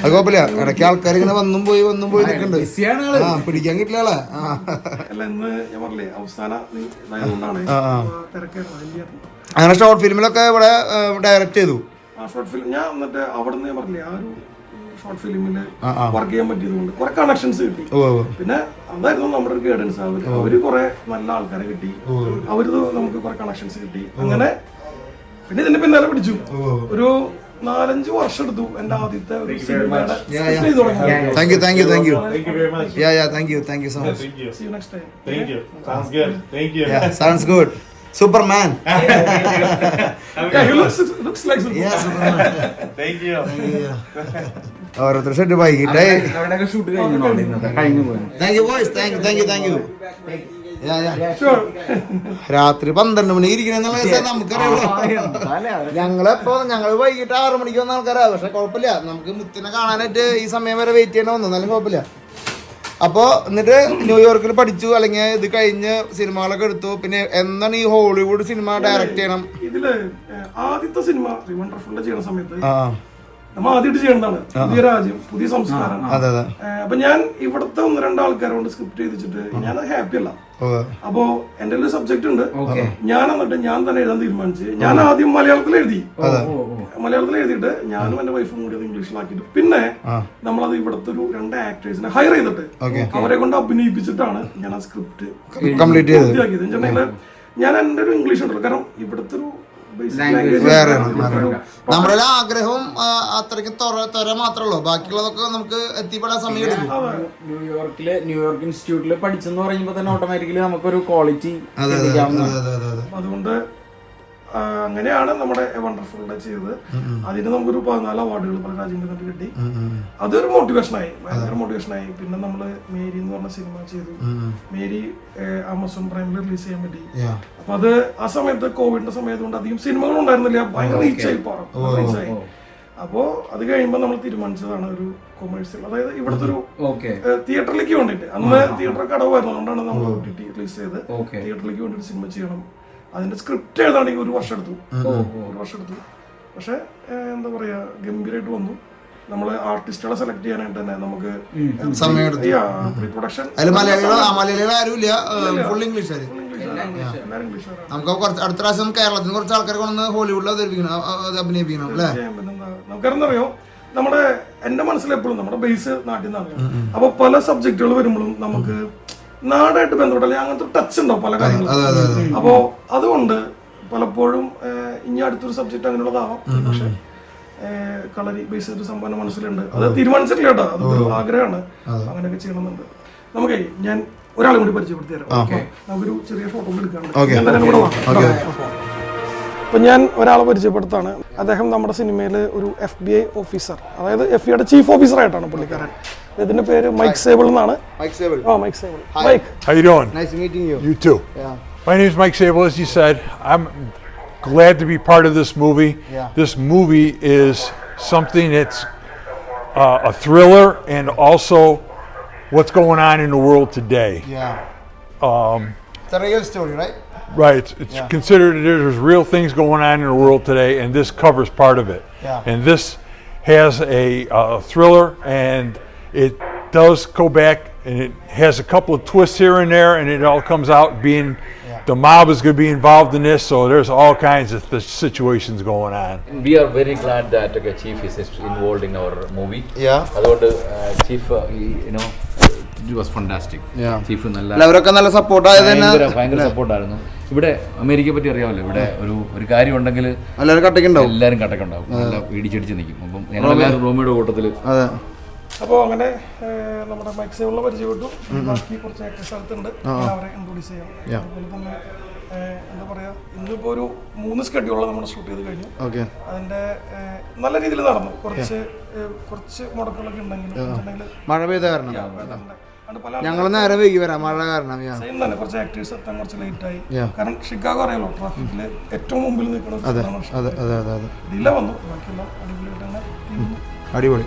അത് കുഴപ്പമില്ല. ഇടയ്ക്ക് ആൾക്കാർ ഇങ്ങനെ വന്നും പോയി നിൽക്കുന്നുണ്ട്. പിടിക്കാൻ കിട്ടില്ല ആളെ. അല്ല, ഇന്ന് ഞാൻ പറഞ്ഞില്ലേ അവസാന ഇതായതുകൊണ്ടാണ് തിരക്കായിരുന്നു. അങ്ങനെ ഷോർട്ട് ഫിലിമിലൊക്കെ ഇവിടെ ഡയറക്റ്റ് ചെയ്തു. ഷോർട്ട് ഫിലിം ഞാൻ എന്നിട്ട് അവിടെ നിന്ന് പറഞ്ഞില്ലേ ആ ഒരു ഷോർട്ട് ഫിലിമില് വർക്ക് ചെയ്യാൻ പറ്റിയത് കൊണ്ട് കുറെ കണക്ഷൻസ് കിട്ടി. പിന്നെ അതായിരുന്നു നമ്മുടെ ഒരു ഗൈഡൻസ്. അവര് കുറെ നല്ല ആൾക്കാരെ കിട്ടി. അവര് നമുക്ക് കുറെ കണക്ഷൻസ് കിട്ടി. അങ്ങനെ പിന്നെ ഇതിന്റെ പിന്നാലെ പിടിച്ചു. ഒരു 4-5 വർഷം എടുത്തു എന്റെ ആദ്യത്തെ ഒരു സിനിമയുടെ. Thank you very much. Yeah, thank you so much. See you next time. Thank you. Sounds good. Thank you. Yeah, sounds good. Superman. Yeah, he looks like Superman. Yeah, Superman. Thank you. ഓരോരുത്തർ shed വൈകിട്ടേ. അവരുടെയൊക്കെ shoot കഴിഞ്ഞു പോയി. Thank you boys. Thank you. Sure. രാത്രി 12 മണി ഇരിക്കണെന്നുള്ള നമുക്കറിയുള്ളൂ. ഞങ്ങള് വൈകിട്ട് 6 മണിക്ക് വന്ന ആൾക്കാരാ. പക്ഷെ കുഴപ്പമില്ല, നമുക്ക് മുത്തിനെ കാണാനായിട്ട് ഈ സമയം വരെ വെയിറ്റ് ചെയ്യണ വന്നു, എന്നാലും കുഴപ്പമില്ല. അപ്പോ എന്നിട്ട് ന്യൂയോർക്കിൽ പഠിച്ചു, അല്ലെങ്കിൽ ഇത് കഴിഞ്ഞ് സിനിമകളൊക്കെ എടുത്തു. പിന്നെ എന്താണ് ഈ ഹോളിവുഡ് സിനിമ ഡയറക്ട് ചെയ്യണം? ഇതില് ആദ്യത്തെ സിനിമ വണ്ടർഫുൾ ചെയ്യുന്ന സമയത്ത് നമ്മൾ ആദ്യമായിട്ട് ചെയ്യേണ്ടതാണ്. പുതിയ രാജ്യം, പുതിയ സംസ്കാരം. അപ്പൊ ഞാൻ ഇവിടുത്തെ 1-2 ആൾക്കാരോട് സ്ക്രിപ്റ്റ് ചെയ്തിട്ട് ഞാൻ ഹാപ്പി അല്ല. അപ്പോ എന്റെ ഒരു സബ്ജക്ട് ഉണ്ട്. ഞാൻ തന്നെ എഴുതാൻ തീരുമാനിച്ച് ഞാൻ ആദ്യം മലയാളത്തിൽ എഴുതിയിട്ട് ഞാനും എന്റെ വൈഫും കൂടി അത് ഇംഗ്ലീഷിലാക്കിയിട്ട് പിന്നെ നമ്മളത് ഇവിടുത്തെ ഒരു 2 ആക്ടേഴ്സിനെ ഹയർ ചെയ്തിട്ട് അവരെ കൊണ്ട് അഭിനയിപ്പിച്ചിട്ടാണ് ഞാൻ ആ സ്ക്രിപ്റ്റ് പൂർത്തിയാക്കിയത്. ഞാൻ എന്റെ ഒരു ഇംഗ്ലീഷ് ഉണ്ടല്ലോ, കാരണം ഇവിടുത്തെ ഒരു വേറെ നമ്മുടെ ആഗ്രഹവും അത്രയ്ക്ക് ത്വര മാത്രമല്ലോ, ബാക്കിയുള്ളതൊക്കെ നമുക്ക് എത്തിപ്പെടാൻ സമയം എടുക്കും. ന്യൂയോർക്ക് ഇൻസ്റ്റിറ്റ്യൂട്ടിൽ പഠിച്ചെന്ന് പറയുമ്പോൾ തന്നെ ഓട്ടോമാറ്റിക്കലി നമുക്കൊരു ക്വാളിറ്റി. അതുകൊണ്ട് അങ്ങനെയാണ് നമ്മുടെ വണ്ടർഫുൾ ചെയ്തത്. അതിന് നമുക്കൊരു 14 അവാർഡുകൾ പല രാജ്യങ്ങളിൽ കിട്ടി. അതൊരു മോട്ടിവേഷനായി, ഭയങ്കര മോട്ടിവേഷനായി. പിന്നെ നമ്മള് മേരി എന്ന് പറഞ്ഞ സിനിമ ചെയ്തു. മേരി ആമസോൺ പ്രൈമിൽ റിലീസ് ചെയ്യാൻ പറ്റി. അപ്പൊ അത് ആ സമയത്ത് കോവിഡിന്റെ സമയത്ത് കൊണ്ട് അധികം സിനിമകളും ഉണ്ടായിരുന്നില്ല, ഭയങ്കര റീച്ചായി. അപ്പോ അത് കഴിയുമ്പോൾ നമ്മൾ തീരുമാനിച്ചതാണ് ഒരു കൊമേഴ്സ്യൽ, അതായത് ഇവിടുത്തെ ഒരു തിയേറ്ററിലേക്ക് വേണ്ടിട്ട്. അന്ന് തിയേറ്റർ കടവായിരുന്നു, അതുകൊണ്ടാണ് നമ്മൾ റിലീസ് ചെയ്ത് തിയേറ്ററിലേക്ക് വേണ്ടിട്ട് സിനിമ ചെയ്യണം. അതിന്റെ സ്ക്രിപ്റ്റ് എഴുതാണെങ്കിൽ 1 വർഷം എടുത്തു. പക്ഷെ എന്താ പറയാ, ഗംഭീരമായിട്ട് വന്നു. നമ്മള് ആർട്ടിസ്റ്റുകളെ സെലക്ട് ചെയ്യാനായിട്ട് തന്നെ നമുക്ക് പ്രീ പ്രൊഡക്ഷൻ നമുക്ക് അടുത്ത പ്രാവശ്യം കേരളത്തിൽ കുറച്ച് ആൾക്കാരെ കൊണ്ടുവന്ന് ഹോളിവുഡിൽ അഭിനയിപ്പിക്കണം അല്ലേ? നമുക്കറിയോ, നമ്മുടെ എന്റെ മനസ്സിൽ എപ്പോഴും നമ്മുടെ ബേസ് നാട്ടിൽ നിന്നാണ്. അപ്പൊ പല സബ്ജക്റ്റുകൾ വരുമ്പോഴും നമുക്ക് നാടായിട്ട് ബന്ധപ്പെട്ട അങ്ങനത്തെ ടച്ച് ഉണ്ടാവും പല കാര്യങ്ങളും. അപ്പോ അതുകൊണ്ട് പലപ്പോഴും ഇനി അടുത്തൊരു സബ്ജക്ട് അങ്ങനെയുള്ളതാവാം. പക്ഷെ കളരി ബേസ് ചെയ്തൊരു സംഭവം മനസ്സിലുണ്ട്. അത് തീരുമാനിച്ചിട്ടില്ല കേട്ടോ, അതൊരു ആഗ്രഹമാണ്, അങ്ങനെയൊക്കെ ചെയ്യണമെന്നുണ്ട്. നമുക്കേ ഞാൻ ഒരാളെ കൂടി പരിചയപ്പെടുത്തി തരാം. നമുക്കൊരു ചെറിയ ഫോട്ടോ എടുക്കാം. അപ്പൊ ഞാൻ ഒരാളെ പരിചയപ്പെടുത്താണ്. അദ്ദേഹം നമ്മുടെ സിനിമയിൽ ഒരു FBI ഓഫീസർ, അതായത് FBIയുടെ ചീഫ് ഓഫീസർ ആയിട്ടാണ് പുള്ളിക്കാരൻ. ഇതിന്റെ പേര് മൈക്ക് സേബിൾ എന്നാണ്. Mike Sable. Mike. How you doing? Nice meeting you. You too. Yeah. My name is Mike Sable, as you said. I'm glad to be part of this movie. Yeah. This movie is something that's a thriller and also what's going on in the world today. Yeah. It's a real story, right? Right. It's considered there's real things going on in the world today, and this covers part of it. Yeah. And this has a thriller, and it does go back, and it has a couple of twists here and there, and it all comes out being the mob is going to be involved in this, so there's all kinds of situations going on. We are very glad that Chief is involved in our movie. Yeah. അതുകൊണ്ട് Chief, it was fantastic. Chief എല്ലാവരൊക്കെ നല്ല support ആയത് തന്നെ, ഭയങ്കര സപ്പോർട്ടായിരുന്നു. ഇവിടെ അമേരിക്കയെ പറ്റി അറിയാമല്ലോ, ഇവിടെ ഒരു കാര്യം ഉണ്ടെങ്കിൽ എല്ലാവരും കട്ടക്കുണ്ടാവും, നല്ല ഇടിച്ചിടിച്ച് നിൽക്കും. അപ്പം ഞങ്ങളെല്ലാവരും റോമിയുടെ കൂട്ടത്തില്. അപ്പൊ അങ്ങനെ നമ്മുടെ മൈക്ക് സേബിളിനെ പരിചയപ്പെട്ടു. ബാക്കി കുറച്ച് ആക്ടേഴ്സ് അടുത്തുണ്ട്, അവരെ ഇൻട്രോഡ്യൂസ് ചെയ്യാം. അതുപോലെ തന്നെ എന്താ പറയാ, ഇന്നിപ്പോ ഒരു 3 സ്കെഡ്യൂള് നമ്മൾ ഷൂട്ട് ചെയ്ത് കഴിഞ്ഞു. അതിന്റെ നല്ല രീതിയിൽ നടന്നു. കുറച്ച് മുടക്കുകളൊക്കെ ഉണ്ടെങ്കിലും മഴ പെയ്ത കാരണം ഞങ്ങൾ നേരെ വൈകി വരാം, മഴ കാരണം. തന്നെ കുറച്ച് ആക്ടേഴ്സ് എത്താൻ കുറച്ച് ലേറ്റ് ആയി. കാരണം ഷിക്കാഗോ അറിയാലോ, ട്രാഫിക്കില് ഏറ്റവും മുമ്പിൽ നിൽക്കണം. ഡിലേ വന്നു, ബാക്കിയെല്ലാം അടിപൊളിയായിട്ട് തന്നെ. അടിപൊളി.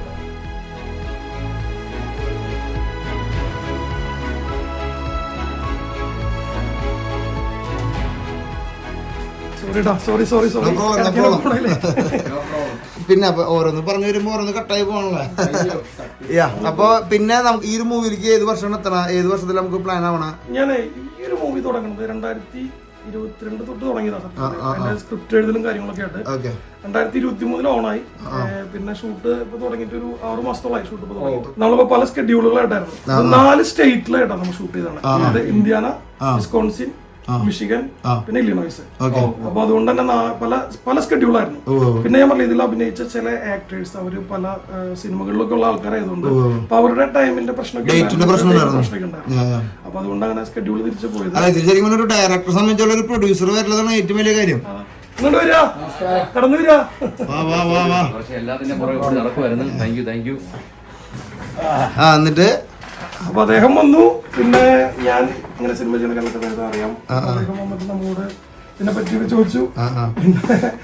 പിന്നെ ഓരോന്ന് പറഞ്ഞു വരുമ്പോ ഓരോന്ന് കട്ടായി പോകണല്ലേ. അപ്പൊ പിന്നെ നമുക്ക് ഈ ഒരു മൂവിയിലേക്ക് ഏത് വർഷം എത്തണം, ഏത് വർഷത്തിൽ നമുക്ക് പ്ലാൻ ആവണം? ഞാൻ ഈ ഒരു മൂവി തുടങ്ങുന്നത് 2022 തൊട്ട് തുടങ്ങിയതാണ്. സ്ക്രിപ്റ്റ് എഴുതലും കാര്യങ്ങളൊക്കെ ആയിട്ട് 2023 ഓണായി. പിന്നെ ഷൂട്ട് ഇപ്പൊ തുടങ്ങിയിട്ട് ഒരു 6 മാസത്തോളായി. ഷൂട്ട് ഇപ്പൊ തുടങ്ങിയിട്ട് നമ്മളിപ്പോ പല സ്കെഡ്യൂളുകളായിട്ടായിരുന്നു. 4 സ്റ്റേറ്റിലായിട്ടാണ് നമ്മൾ ഷൂട്ട് ചെയ്തതാണ്. അതായത് ഇന്ത്യാന, വിസ്കോൺസിൻ, മിഷിഗൻ, പിന്നെ ഇല്ലിനോയ്സ്. അപ്പൊ അതുകൊണ്ട് തന്നെ പല സ്കെഡ്യൂളായിരുന്നു. പിന്നെ ഞാൻ പറഞ്ഞ ഇതിൽ അഭിനയിച്ച ചില ആക്ടേഴ്സ് അവര് പല സിനിമകളിലൊക്കെ ഉള്ള ആൾക്കാരായതുകൊണ്ട് അപ്പൊ അവരുടെ ടൈമിന്റെ പ്രശ്നമൊക്കെ ഉണ്ടായിരുന്നു. അപ്പൊ അതുകൊണ്ട് അങ്ങനെ സ്കെഡ്യൂൾ തിരിച്ചു പോയത്. ഒരു ഡയറക്ടറെ സംബന്ധിച്ചുള്ള ഒരു പ്രൊഡ്യൂസർ വരുന്നതാണ് ഏറ്റവും വലിയ കാര്യം. ഇങ്ങോട്ട് വരിക, കടന്നു വരിക. എന്നിട്ട് അപ്പൊ അദ്ദേഹം വന്നു. പിന്നെ ഞാൻ ഇങ്ങനെ സിനിമ ചെയ്യുന്ന കണ്ടിട്ട് അറിയാം. അദ്ദേഹം വന്നിട്ട് നമ്മോട് ഇതിനെ പറ്റിയൊക്കെ ചോദിച്ചു.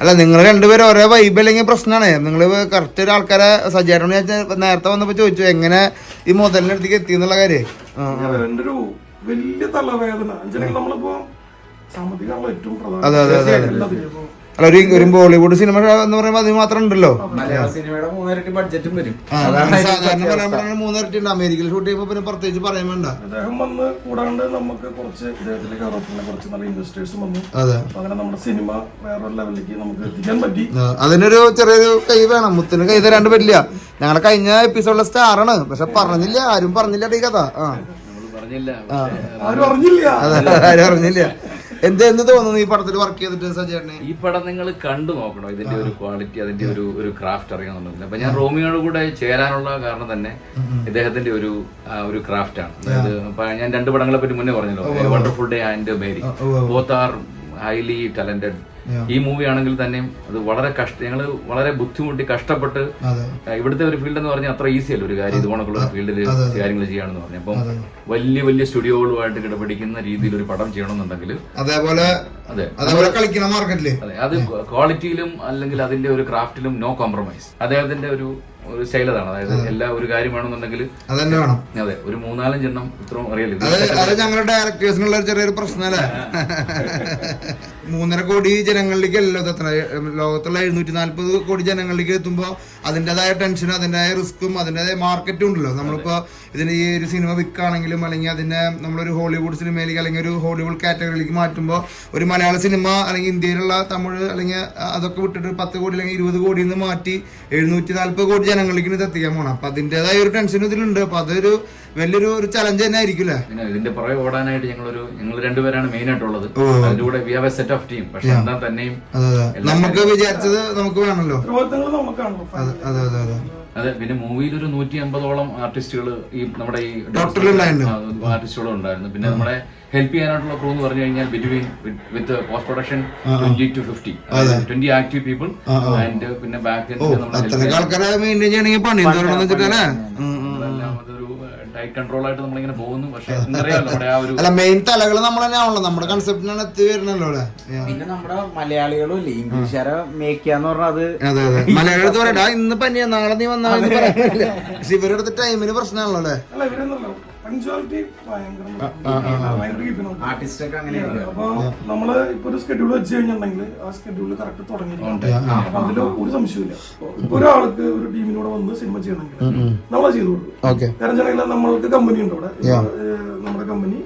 അല്ല, നിങ്ങൾ രണ്ടുപേരും ഒരേ വൈബ് അല്ലെങ്കിൽ പ്രശ്നമാണ്. നിങ്ങൾ കറക്റ്റ് ഒരു ആൾക്കാരെ സജീവം നേരത്തെ വന്നപ്പോ ചോദിച്ചു എങ്ങനെ ഈ മുതലിന്റെ അടുത്തേക്ക് എത്തി എന്നുള്ള കാര്യം. എന്റെ ഒരു വലിയ തലവേദന നമ്മളിപ്പോ സാമ്പത്തികമാണല്ലോ ഏറ്റവും പ്രധാനം. അല്ല, ഒരു ബോളിവുഡ് സിനിമ എന്ന് പറയുമ്പോൾ അത് മാത്രം ഉണ്ടല്ലോ. മലയാള സിനിമയുടെ 3 ബഡ്ജറ്റും വരും. സാധാരണ പറയുമ്പോഴാണ് 3 അമേരിക്കയിൽ ഷൂട്ട് ചെയ്യുമ്പോൾ പിന്നെ പ്രത്യേകിച്ച് പറയാൻ വേണ്ട. അദ്ദേഹം വന്ന് കൂടാണ്ട് നമുക്ക് കുറച്ച് ഇദ്ദേഹത്തിലേക്ക് കുറച്ച് നല്ല ഇൻവെസ്റ്റേഴ്സും വന്നു. അങ്ങനെ നമ്മുടെ സിനിമ വേറൊരു ലെവലിലേക്ക് നമുക്ക് എത്തിക്കാൻ പറ്റി. അതിനൊരു ചെറിയൊരു കൈ വേണം. മുത്തിന് കൈ തരാണ്ട് പറ്റില്ല. ഞങ്ങളെ കഴിഞ്ഞ എപ്പിസോഡിലെ സ്റ്റാറാണ്, പക്ഷെ പറഞ്ഞില്ല, ആരും പറഞ്ഞില്ല ഈ കഥ. ആരും അറിഞ്ഞില്ല. എന്ത് തോന്നുന്നു ഈ പടത്തിൽ വർക്ക് ചെയ്തിട്ട് സജേട്ടനെ? ഈ പടം നിങ്ങൾ കണ്ടു നോക്കണം. ഇതിന്റെ ഒരു ക്വാളിറ്റി, അതിന്റെ ഒരു ക്രാഫ്റ്റ് അറിയാമെന്നുണ്ടെങ്കിൽ. അപ്പൊ ഞാൻ റോമിയോട് കൂടെ ചേരാനുള്ള കാരണം തന്നെ ഇദ്ദേഹത്തിന്റെ ഒരു ക്രാഫ്റ്റ് ആണ്. അതായത് ഞാൻ 2 പടങ്ങളെ പറ്റി മുന്നേ പറഞ്ഞല്ലോ, wonderful day and Mary. Both are highly talented. ഈ മൂവി ആണെങ്കിൽ തന്നെയും അത് ഞങ്ങൾ വളരെ ബുദ്ധിമുട്ടി കഷ്ടപ്പെട്ട്, ഇവിടുത്തെ ഒരു ഫീൽഡ് എന്ന് പറഞ്ഞാൽ അത്ര ഈസി അല്ല ഒരു കാര്യം ഇതുപോലുള്ള ഫീൽഡിൽ കാര്യങ്ങൾ ചെയ്യാണെന്ന് പറഞ്ഞു. അപ്പം വലിയ സ്റ്റുഡിയോകളുമായിട്ട് കിടപിടിക്കുന്ന രീതിയിൽ ഒരു പടം ചെയ്യണമെന്നുണ്ടെങ്കിൽ അതേപോലെ അത് ക്വാളിറ്റിയിലും അല്ലെങ്കിൽ അതിന്റെ ഒരു ക്രാഫ്റ്റിലും നോ കോംപ്രമൈസ്. അദ്ദേഹത്തിന്റെ ഒരു സ്റ്റൈൽ അതാണ്. അതായത് എല്ലാ ഒരു കാര്യം വേണമെന്നുണ്ടെങ്കിൽ അതെ, ഒരു 4-5 എണ്ണം ഇത്രയും അറിയില്ല. ഞങ്ങളുടെ ഡയറക്ടേഴ്സിനുള്ള ചെറിയൊരു പ്രശ്നമല്ലേ? 3.5 കോടി ജനങ്ങളിലേക്ക് ലോകത്തുള്ള 740 കോടി ജനങ്ങളിലേക്ക് എത്തുമ്പോൾ അതിൻ്റെതായ ടെൻഷനും അതിൻ്റെതായ റിസ്ക്കും അതിൻ്റെതായ മാർക്കറ്റും ഉണ്ടല്ലോ. നമ്മളിപ്പോ ഇതിന് ഈ ഒരു സിനിമ വിൽക്കുകയാണെങ്കിലും അല്ലെങ്കിൽ അതിനെ നമ്മളൊരു ഹോളിവുഡ് സിനിമയിലേക്ക് അല്ലെങ്കിൽ ഒരു ഹോളിവുഡ് കാറ്റഗറിയിലേക്ക് മാറ്റുമ്പോൾ ഒരു മലയാള സിനിമ അല്ലെങ്കിൽ ഇന്ത്യയിലുള്ള തമിഴ് അല്ലെങ്കിൽ അതൊക്കെ വിട്ടിട്ട് 10 കോടി അല്ലെങ്കിൽ 20 കോടിയിൽ നിന്ന് മാറ്റി 740 കോടി ജനങ്ങളിലേക്ക് ഇത് എത്തിക്കാൻ പോകണം. അപ്പൊ അതിൻ്റെതായ ഒരു ടെൻഷൻ ഇതിലുണ്ട്. അപ്പൊ അതൊരു വലിയൊരു ചലഞ്ച് തന്നെ ആയിരിക്കും. ഇതിന്റെ പുറകെ ഓടാനായിട്ട് ഞങ്ങൾ രണ്ടുപേരാണ് മെയിൻ ആയിട്ടുള്ളത്. അതിന്റെ കൂടെ we have A set of team. പക്ഷെ എന്താ തന്നെയും നമുക്ക് വിചാരിച്ചത് നമുക്ക് വേണമല്ലോ. അതെ, പിന്നെ മൂവിയിൽ ഒരു 150ഓളം ആർട്ടിസ്റ്റുകൾ ഈ നമ്മുടെ ഈ ആർട്ടിസ്റ്റുകളും ഉണ്ടായിരുന്നു. പിന്നെ നമ്മുടെ ഹെൽപ്പ് ചെയ്യാനായിട്ടുള്ള ക്രൂ എന്ന് പറഞ്ഞു കഴിഞ്ഞാൽ with post production 20 to 50, 20 active people and പിന്നെ ബാക്ക് ടൈറ്റ് കൺട്രോൾ ആയിട്ട് നമ്മളിങ്ങനെ പോകുന്നു. പക്ഷെ നമ്മുടെ ആ ഒരു മെയിൻ തലകൾ നമ്മൾ തന്നെയാണല്ലോ, നമ്മുടെ കൺസെപ്റ്റിനാണ് എത്തി വരുന്നല്ലോ. പിന്നെ നമ്മുടെ മലയാളികളും ഇല്ലേ ഇംഗ്ലീഷുകാരെ മേക്ക് ചെയ്യാന്ന് പറഞ്ഞാൽ അത് മലയാളത്തിൽ പറയടാ ഇന്ന് പനിയാ നാളെ നീ വന്നാലും പറയാനില്ല. പക്ഷെ ഇവരുടെ ടൈമിന് പ്രശ്നമാണല്ലോ അല്ലേ? ആർട്ടിസ്റ്റൊക്കെ അങ്ങനെ. അപ്പൊ നമ്മള് ഇപ്പൊ ഒരു സ്കെഡ്യൂൾ വെച്ച് കഴിഞ്ഞിട്ടുണ്ടെങ്കിൽ ആ സ്കെഡ്യൂൾ കറക്റ്റ് തുടങ്ങിയിട്ടുണ്ട്. അപ്പൊ അതിൽ ഒരു സംശയമില്ല. ഇപ്പൊ ഒരാൾക്ക് ഒരു ടീമിനോട് വന്ന് സിനിമ ചെയ്യണമെങ്കിൽ നമ്മളത് ചെയ്തു കൊടുക്കും. കാരണം വെച്ചാൽ നമ്മൾക്ക് കമ്പനി ഉണ്ട് ഇവിടെ. നമ്മുടെ കമ്പനി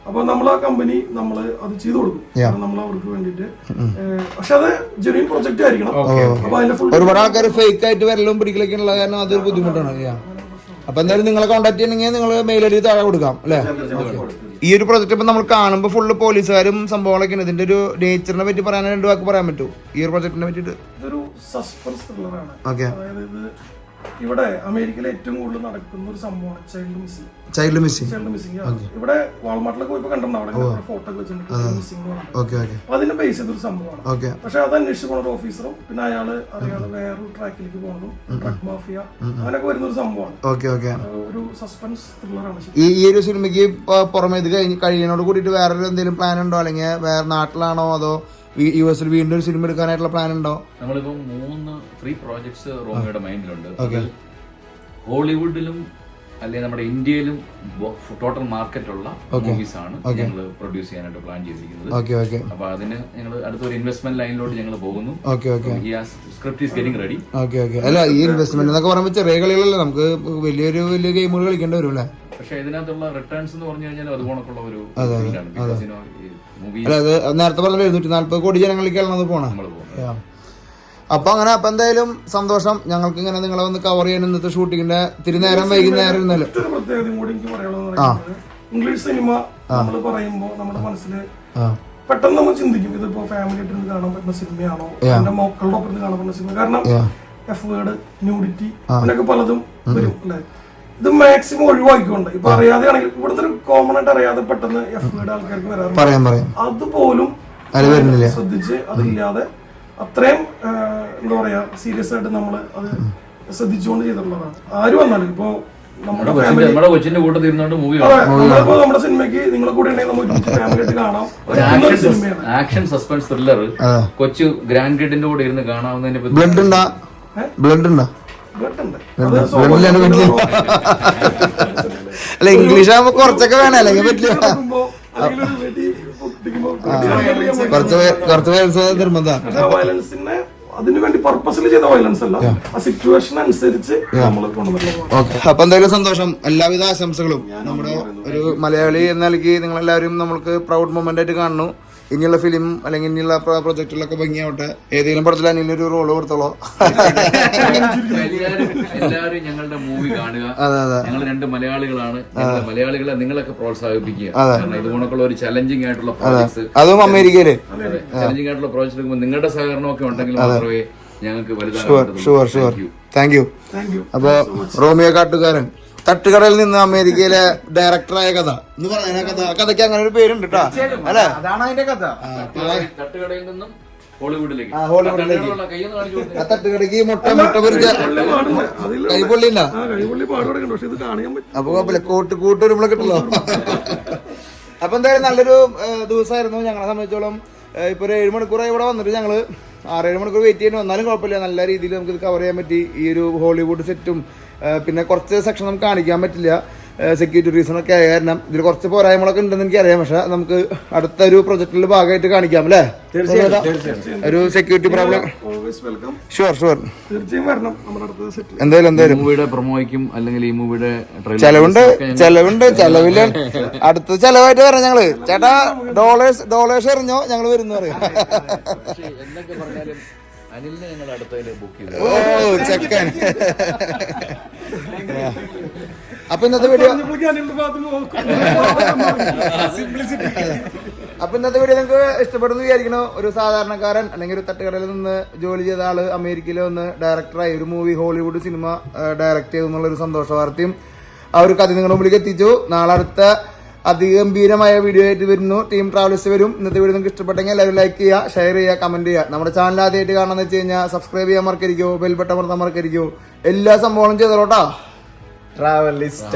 അപ്പൊ നമ്മൾ ആ കമ്പനി നമ്മള് അത് ചെയ്തു കൊടുക്കും. നമ്മൾ അവർക്ക് വേണ്ടിട്ട്. പക്ഷെ അത് ജെന്യൂൻ പ്രൊജക്ട് ആയിരിക്കണം. അപ്പൊ അതിന്റെ ഫുൾ ഒരുപാട് ആൾക്കാർ ഫേക്ക് ആയിട്ട് വരലും പിടിക്കലൊക്കെ ഉള്ള കാരണം അതൊരു ബുദ്ധിമുട്ടാണ്. അപ്പൊ എന്തായാലും നിങ്ങളെ കോൺടാക്ട് ചെയ്യണമെങ്കിൽ നിങ്ങൾ മെയിൽ ഐ ഡി താഴെ കൊടുക്കാം അല്ലെ? ഈ ഒരു പ്രൊജക്ട് ഇപ്പൊ നമ്മൾ കാണുമ്പോൾ ഫുള്ള് പോലീസുകാരും സംഭവങ്ങളൊക്കെയാണ്. ഇതിന്റെ ഒരു നേച്ചറിനെ പറ്റി പറയാൻ 2 വാക്ക് പറയാൻ പറ്റുമോ ഈ ഒരു പ്രൊജക്ടിനെ പറ്റിട്ട്? ഇതൊരു സസ്പെൻസ് ത്രില്ലറാണ്. ഓക്കെ. അതായത് ഇവിടെ അമേരിക്കയിൽ ഏറ്റവും കൂടുതൽ നടക്കുന്ന ഒരു സംഭവമാണ് ചൈൽഡ് മിസ്സിംഗ്. ഇവിടെ വാൾമാർട്ടിലൊക്കെ പോയപ്പോ കണ്ടിട്ടുണ്ടോ അവിടെ ഫോട്ടോ ഒക്കെ വെച്ചിട്ടുണ്ട് മിസ്സിംഗ്. അപ്പൊ അതിനെ ബേസ് ചെയ്തൊരു സംഭവമാണ്. പക്ഷെ അത് അന്വേഷിച്ച് പോണ ഒരു ഓഫീസറും പിന്നെ അയാള് അറിയാതെ വേറൊരു ട്രാക്കിലേക്ക് പോകുന്നതും ട്രക്ക് മാഫിയ അങ്ങനെയൊക്കെ വരുന്ന ഒരു സംഭവമാണ്. ഒരു സസ്പെൻസ് ത്രില്ലറാണ്. ഈ ഒരു സിനിമയ്ക്ക് പുറമെ ഇത് കഴിയുന്നതോട് കൂടിയിട്ട് വേറൊരു എന്തെങ്കിലും പ്ലാൻ ഉണ്ടോ? അല്ലെങ്കിൽ വേറെ നാട്ടിലാണോ അതോ യുഎസിൽ വീണ്ടും ഒരു സിനിമ എടുക്കാനായിട്ടുള്ള പ്ലാൻ ഉണ്ടോ? നമ്മളിപ്പോ 3 പ്രോജക്ട്സ് റോമിയോയുടെ മൈൻഡിലുണ്ട്. ഹോളിവുഡിലും അല്ലെങ്കിൽ നമ്മുടെ ഇന്ത്യയിലും ടോട്ടൽ മാർക്കറ്റുള്ള മൂവീസ് ആണ് ഞങ്ങൾ പ്രൊഡ്യൂസ് ചെയ്യാനായിട്ട് പ്ലാൻ ചെയ്തിരിക്കുന്നത്. അപ്പൊ അതിന് ഞങ്ങൾ അടുത്തൊരു ഇൻവെസ്റ്റ്മെന്റ് ലൈനിലോട്ട് ഞങ്ങൾ പോകുന്നു. Script is getting ready. അല്ല, ഈ ഇൻവെസ്റ്റ്മെന്റ് എന്നൊക്കെ പറയുമ്പോൾ ചെറിയ കളികളല്ലേ, നമുക്ക് വലിയ ഗെയിമുകൾ കളിക്കേണ്ടി വരും അല്ലേ? പക്ഷെ ഇതിനകത്തുള്ള റിട്ടേൺസ് എന്ന് പറഞ്ഞു കഴിഞ്ഞാൽ അതുപോണക്കുള്ള ഒരു നേരത്തെ പറഞ്ഞ 740 കോടി ജനങ്ങളിലേക്കാണ് അത് പോണേ. അപ്പൊ എന്തായാലും സന്തോഷം. ഞങ്ങൾക്ക് ഇങ്ങനെ നിങ്ങളെ വന്ന് കവർ ചെയ്യാൻ ഇന്നത്തെ ഷൂട്ടിങ്ങിന്റെ തിരുനേരം വൈകുന്നേരം ഇന്നലെ ഒരു പ്രത്യേകതയും കൂടി എനിക്ക് പറയാനുള്ളത് ഇംഗ്ലീഷ് സിനിമ നമ്മൾ പറയുമ്പോൾ നമ്മുടെ മനസ്സിൽ പെട്ടെന്ന് നമ്മൾ ചിന്തിക്കും ഇതിപ്പോ ഫാമിലി ആയിട്ട് കാണാൻ പറ്റുന്ന സിനിമയാണോ, എന്റെ മക്കളുടെ ഒപ്പം കാണാൻ പറ്റുന്ന സിനിമ. കാരണം എഫ് വേർഡ്, ന്യൂഡിറ്റി അങ്ങനെയൊക്കെ പലതും വരും അല്ലെ. ഇത് മാക്സിമം ഒഴിവാക്കിക്കൊണ്ട് ഇപ്പൊ അറിയാതെ ആണെങ്കിൽ ഇവിടുത്തെ ഒരു കോമൺ ആയിട്ട് അറിയാതെ പെട്ടെന്ന് എഫ് വേർഡ് ആൾക്കാർക്ക് വരാറുണ്ട്. അതുപോലും ശ്രദ്ധിച്ച് അതില്ലാതെ അത്രയും എന്താ പറയാ സീരിയസ് ആയിട്ട് നമ്മൾ അത് ശ്രദ്ധിച്ചുകൊണ്ട് ചെയ്തിട്ടുള്ളതാണ്. ആര് വന്നാലും ഇപ്പൊ നമ്മുടെ സിനിമയ്ക്ക് നിങ്ങളെ കൂടെ ഫാമിലി ആയിട്ട് കാണാം. ആക്ഷൻ സസ്പെൻസ് ത്രില്ലർ കൊച്ചു ഗ്രാൻഡ് കിഡിന്റെ കൂടെ ഇരുന്ന് കാണാവുന്നതിന് ബ്ലഡ് ഉണ്ടോ? അല്ല ഇംഗ്ലീഷ് ആകുമ്പോ കുറച്ചൊക്കെ വേണം, അല്ലെങ്കിൽ പറ്റില്ല. കുറച്ച് നിർബന്ധം. വയലൻസിനെ അതിനുവേണ്ടി പർപ്പസിൽ ചെയ്ത വയലൻസ് അല്ല, ആ സിറ്റുവേഷൻ അനുസരിച്ച് നമ്മൾ കൊണ്ടുവരുന്നത്. ഓക്കെ, അപ്പൊ എന്തായാലും സന്തോഷം. എല്ലാവിധ ആശംസകളും. നമ്മുടെ ഒരു മലയാളി എന്ന നിലയ്ക്ക് നിങ്ങളെല്ലാവരും നമ്മൾക്ക് പ്രൗഡ് മൊമെന്റ് ആയിട്ട് കാണുന്നു. ഇനിയുള്ള ഫിലിം അല്ലെങ്കിൽ ഇനിയുള്ള പ്രൊജക്റ്റിലൊക്കെ ഭംഗിയാവട്ടെ. ഏതെങ്കിലും പടത്തിൽ അനിലൊരു റോള് കൊടുത്തോളോ. എല്ലാവരും ഞങ്ങളുടെ മൂവി കാണുക. ഞങ്ങൾ 2 മലയാളികളാണ്. മലയാളികളെ നിങ്ങളൊക്കെ പ്രോത്സാഹിപ്പിക്കുക. കാരണം ഇതുകൊണ്ടൊക്കെയുള്ള ഒരു ചലഞ്ചിങ് ആയിട്ടുള്ള പ്രോജക്ട്സ്, അതും അമേരിക്കയില് ചലഞ്ചിങ് ആയിട്ടുള്ള പ്രോജക്ട് എടുക്കുമ്പോൾ നിങ്ങളുടെ സഹകരണമൊക്കെ ഉണ്ടെങ്കിൽ മാത്രമേ ഞങ്ങൾക്ക് വലുതാൻ. Thank you. അപ്പൊ റോമിയോ കാട്ടുകാരൻ തട്ടുകടയിൽ നിന്ന് അമേരിക്കയിലെ ഡയറക്ടറായ കഥ എന്ന് പറയുന്ന കഥയ്ക്ക് അങ്ങനെ ഒരു പേരുണ്ട് കേട്ടോ, അല്ലെ? അതാണ് അതിന്റെ കഥ. തട്ടുകടയിൽ നിന്നും ഹോളിവുഡിലേക്ക്. ആ തട്ടുകടക്ക് മുട്ട പൊരിച്ച കൈപൊള്ളില്ല. അപ്പൊ കൂട്ടൊരുമ്പളെ കിട്ടല്ലോ. അപ്പൊ എന്തായാലും നല്ലൊരു ദിവസമായിരുന്നു ഞങ്ങളെ സംബന്ധിച്ചോളം. ഇപ്പൊ ഒരു 7 മണിക്കൂറായി ഇവിടെ വന്നിട്ട് ഞങ്ങള് 6-7 മണിക്കൂർ വെയിറ്റ് ചെയ്യാൻ വന്നാലും കുഴപ്പമില്ല. നല്ല രീതിയിൽ നമുക്ക് ഇത് കവർ ചെയ്യാൻ പറ്റി. ഈ ഒരു ഹോളിവുഡ് സെറ്റും പിന്നെ കുറച്ച് സെക്ഷൻ നമുക്ക് കാണിക്കാൻ പറ്റില്ല, സെക്യൂരിറ്റി റീസൺ ഒക്കെ ആയ കാരണം. ഇതിൽ കുറച്ച് പോരായ്മകളൊക്കെ ഉണ്ടെന്ന് എനിക്കറിയാം. പക്ഷെ നമുക്ക് അടുത്തൊരു പ്രൊജക്ടിന്റെ ഭാഗമായിട്ട് കാണിക്കാം അല്ലേ? ഒരു സെക്യൂരിറ്റി പ്രോബ്ലം. ഷുവർ എന്തായാലും മൂവിയുടെ പ്രൊമോയ്ക്കും അല്ലെങ്കിൽ ഈ മൂവിയുടെ ചെലവില്ല. അടുത്ത ചെലവായിട്ട് പറയാം ഞങ്ങള്. ചേട്ടാ ഡോളേഴ്സ് എറിഞ്ഞോ ഞങ്ങള് വരുന്ന പറയാം. എന്തൊക്കെ പറഞ്ഞാലും അനിലിനെ ഞങ്ങൾ അടുത്തതിൽ ബുക്ക് ചെയ്തു. ഓ ചെക്കൻ. അപ്പൊ ഇന്നത്തെ വീഡിയോ നിങ്ങൾക്ക് ഇഷ്ടപ്പെടുന്നു വിചാരിക്കണോ? ഒരു സാധാരണക്കാരൻ അല്ലെങ്കിൽ ഒരു തട്ടുകടയിൽ നിന്ന് ജോലി ചെയ്ത ആള് അമേരിക്കയിൽ വന്ന് ഡയറക്ടറായി ഒരു മൂവി ഹോളിവുഡ് സിനിമ ഡയറക്ട് ചെയ്തു എന്നുള്ളൊരു സന്തോഷ വാർത്തയും ആ ഒരു കഥ നിങ്ങളുടെ മുമ്പിലേക്ക് എത്തിച്ചു. നാളെ അടുത്ത അതിഗംഭീരമായ വീഡിയോ ആയിട്ട് വരുന്നു. ടീം ട്രാവലേഴ്സ് വരും. ഇന്നത്തെ വീഡിയോ നിങ്ങൾക്ക് ഇഷ്ടപ്പെട്ടെങ്കിൽ എല്ലാവരും ലൈക്ക് ചെയ്യുക, ഷെയർ ചെയ്യുക, കമന്റ് ചെയ്യുക. നമ്മുടെ ചാനൽ ആദ്യമായിട്ട് കാണാന്ന് വെച്ച് കഴിഞ്ഞാൽ സബ്സ്ക്രൈബ് ചെയ്യാൻ മറക്കരിക്കോ, ബെൽ ബട്ടൺ അമർത്താൻ മറക്കരിക്കോ. എല്ലാ സംഭവങ്ങളും ചെയ്തോട്ടാ. ട്രാവലിസ്റ്റ.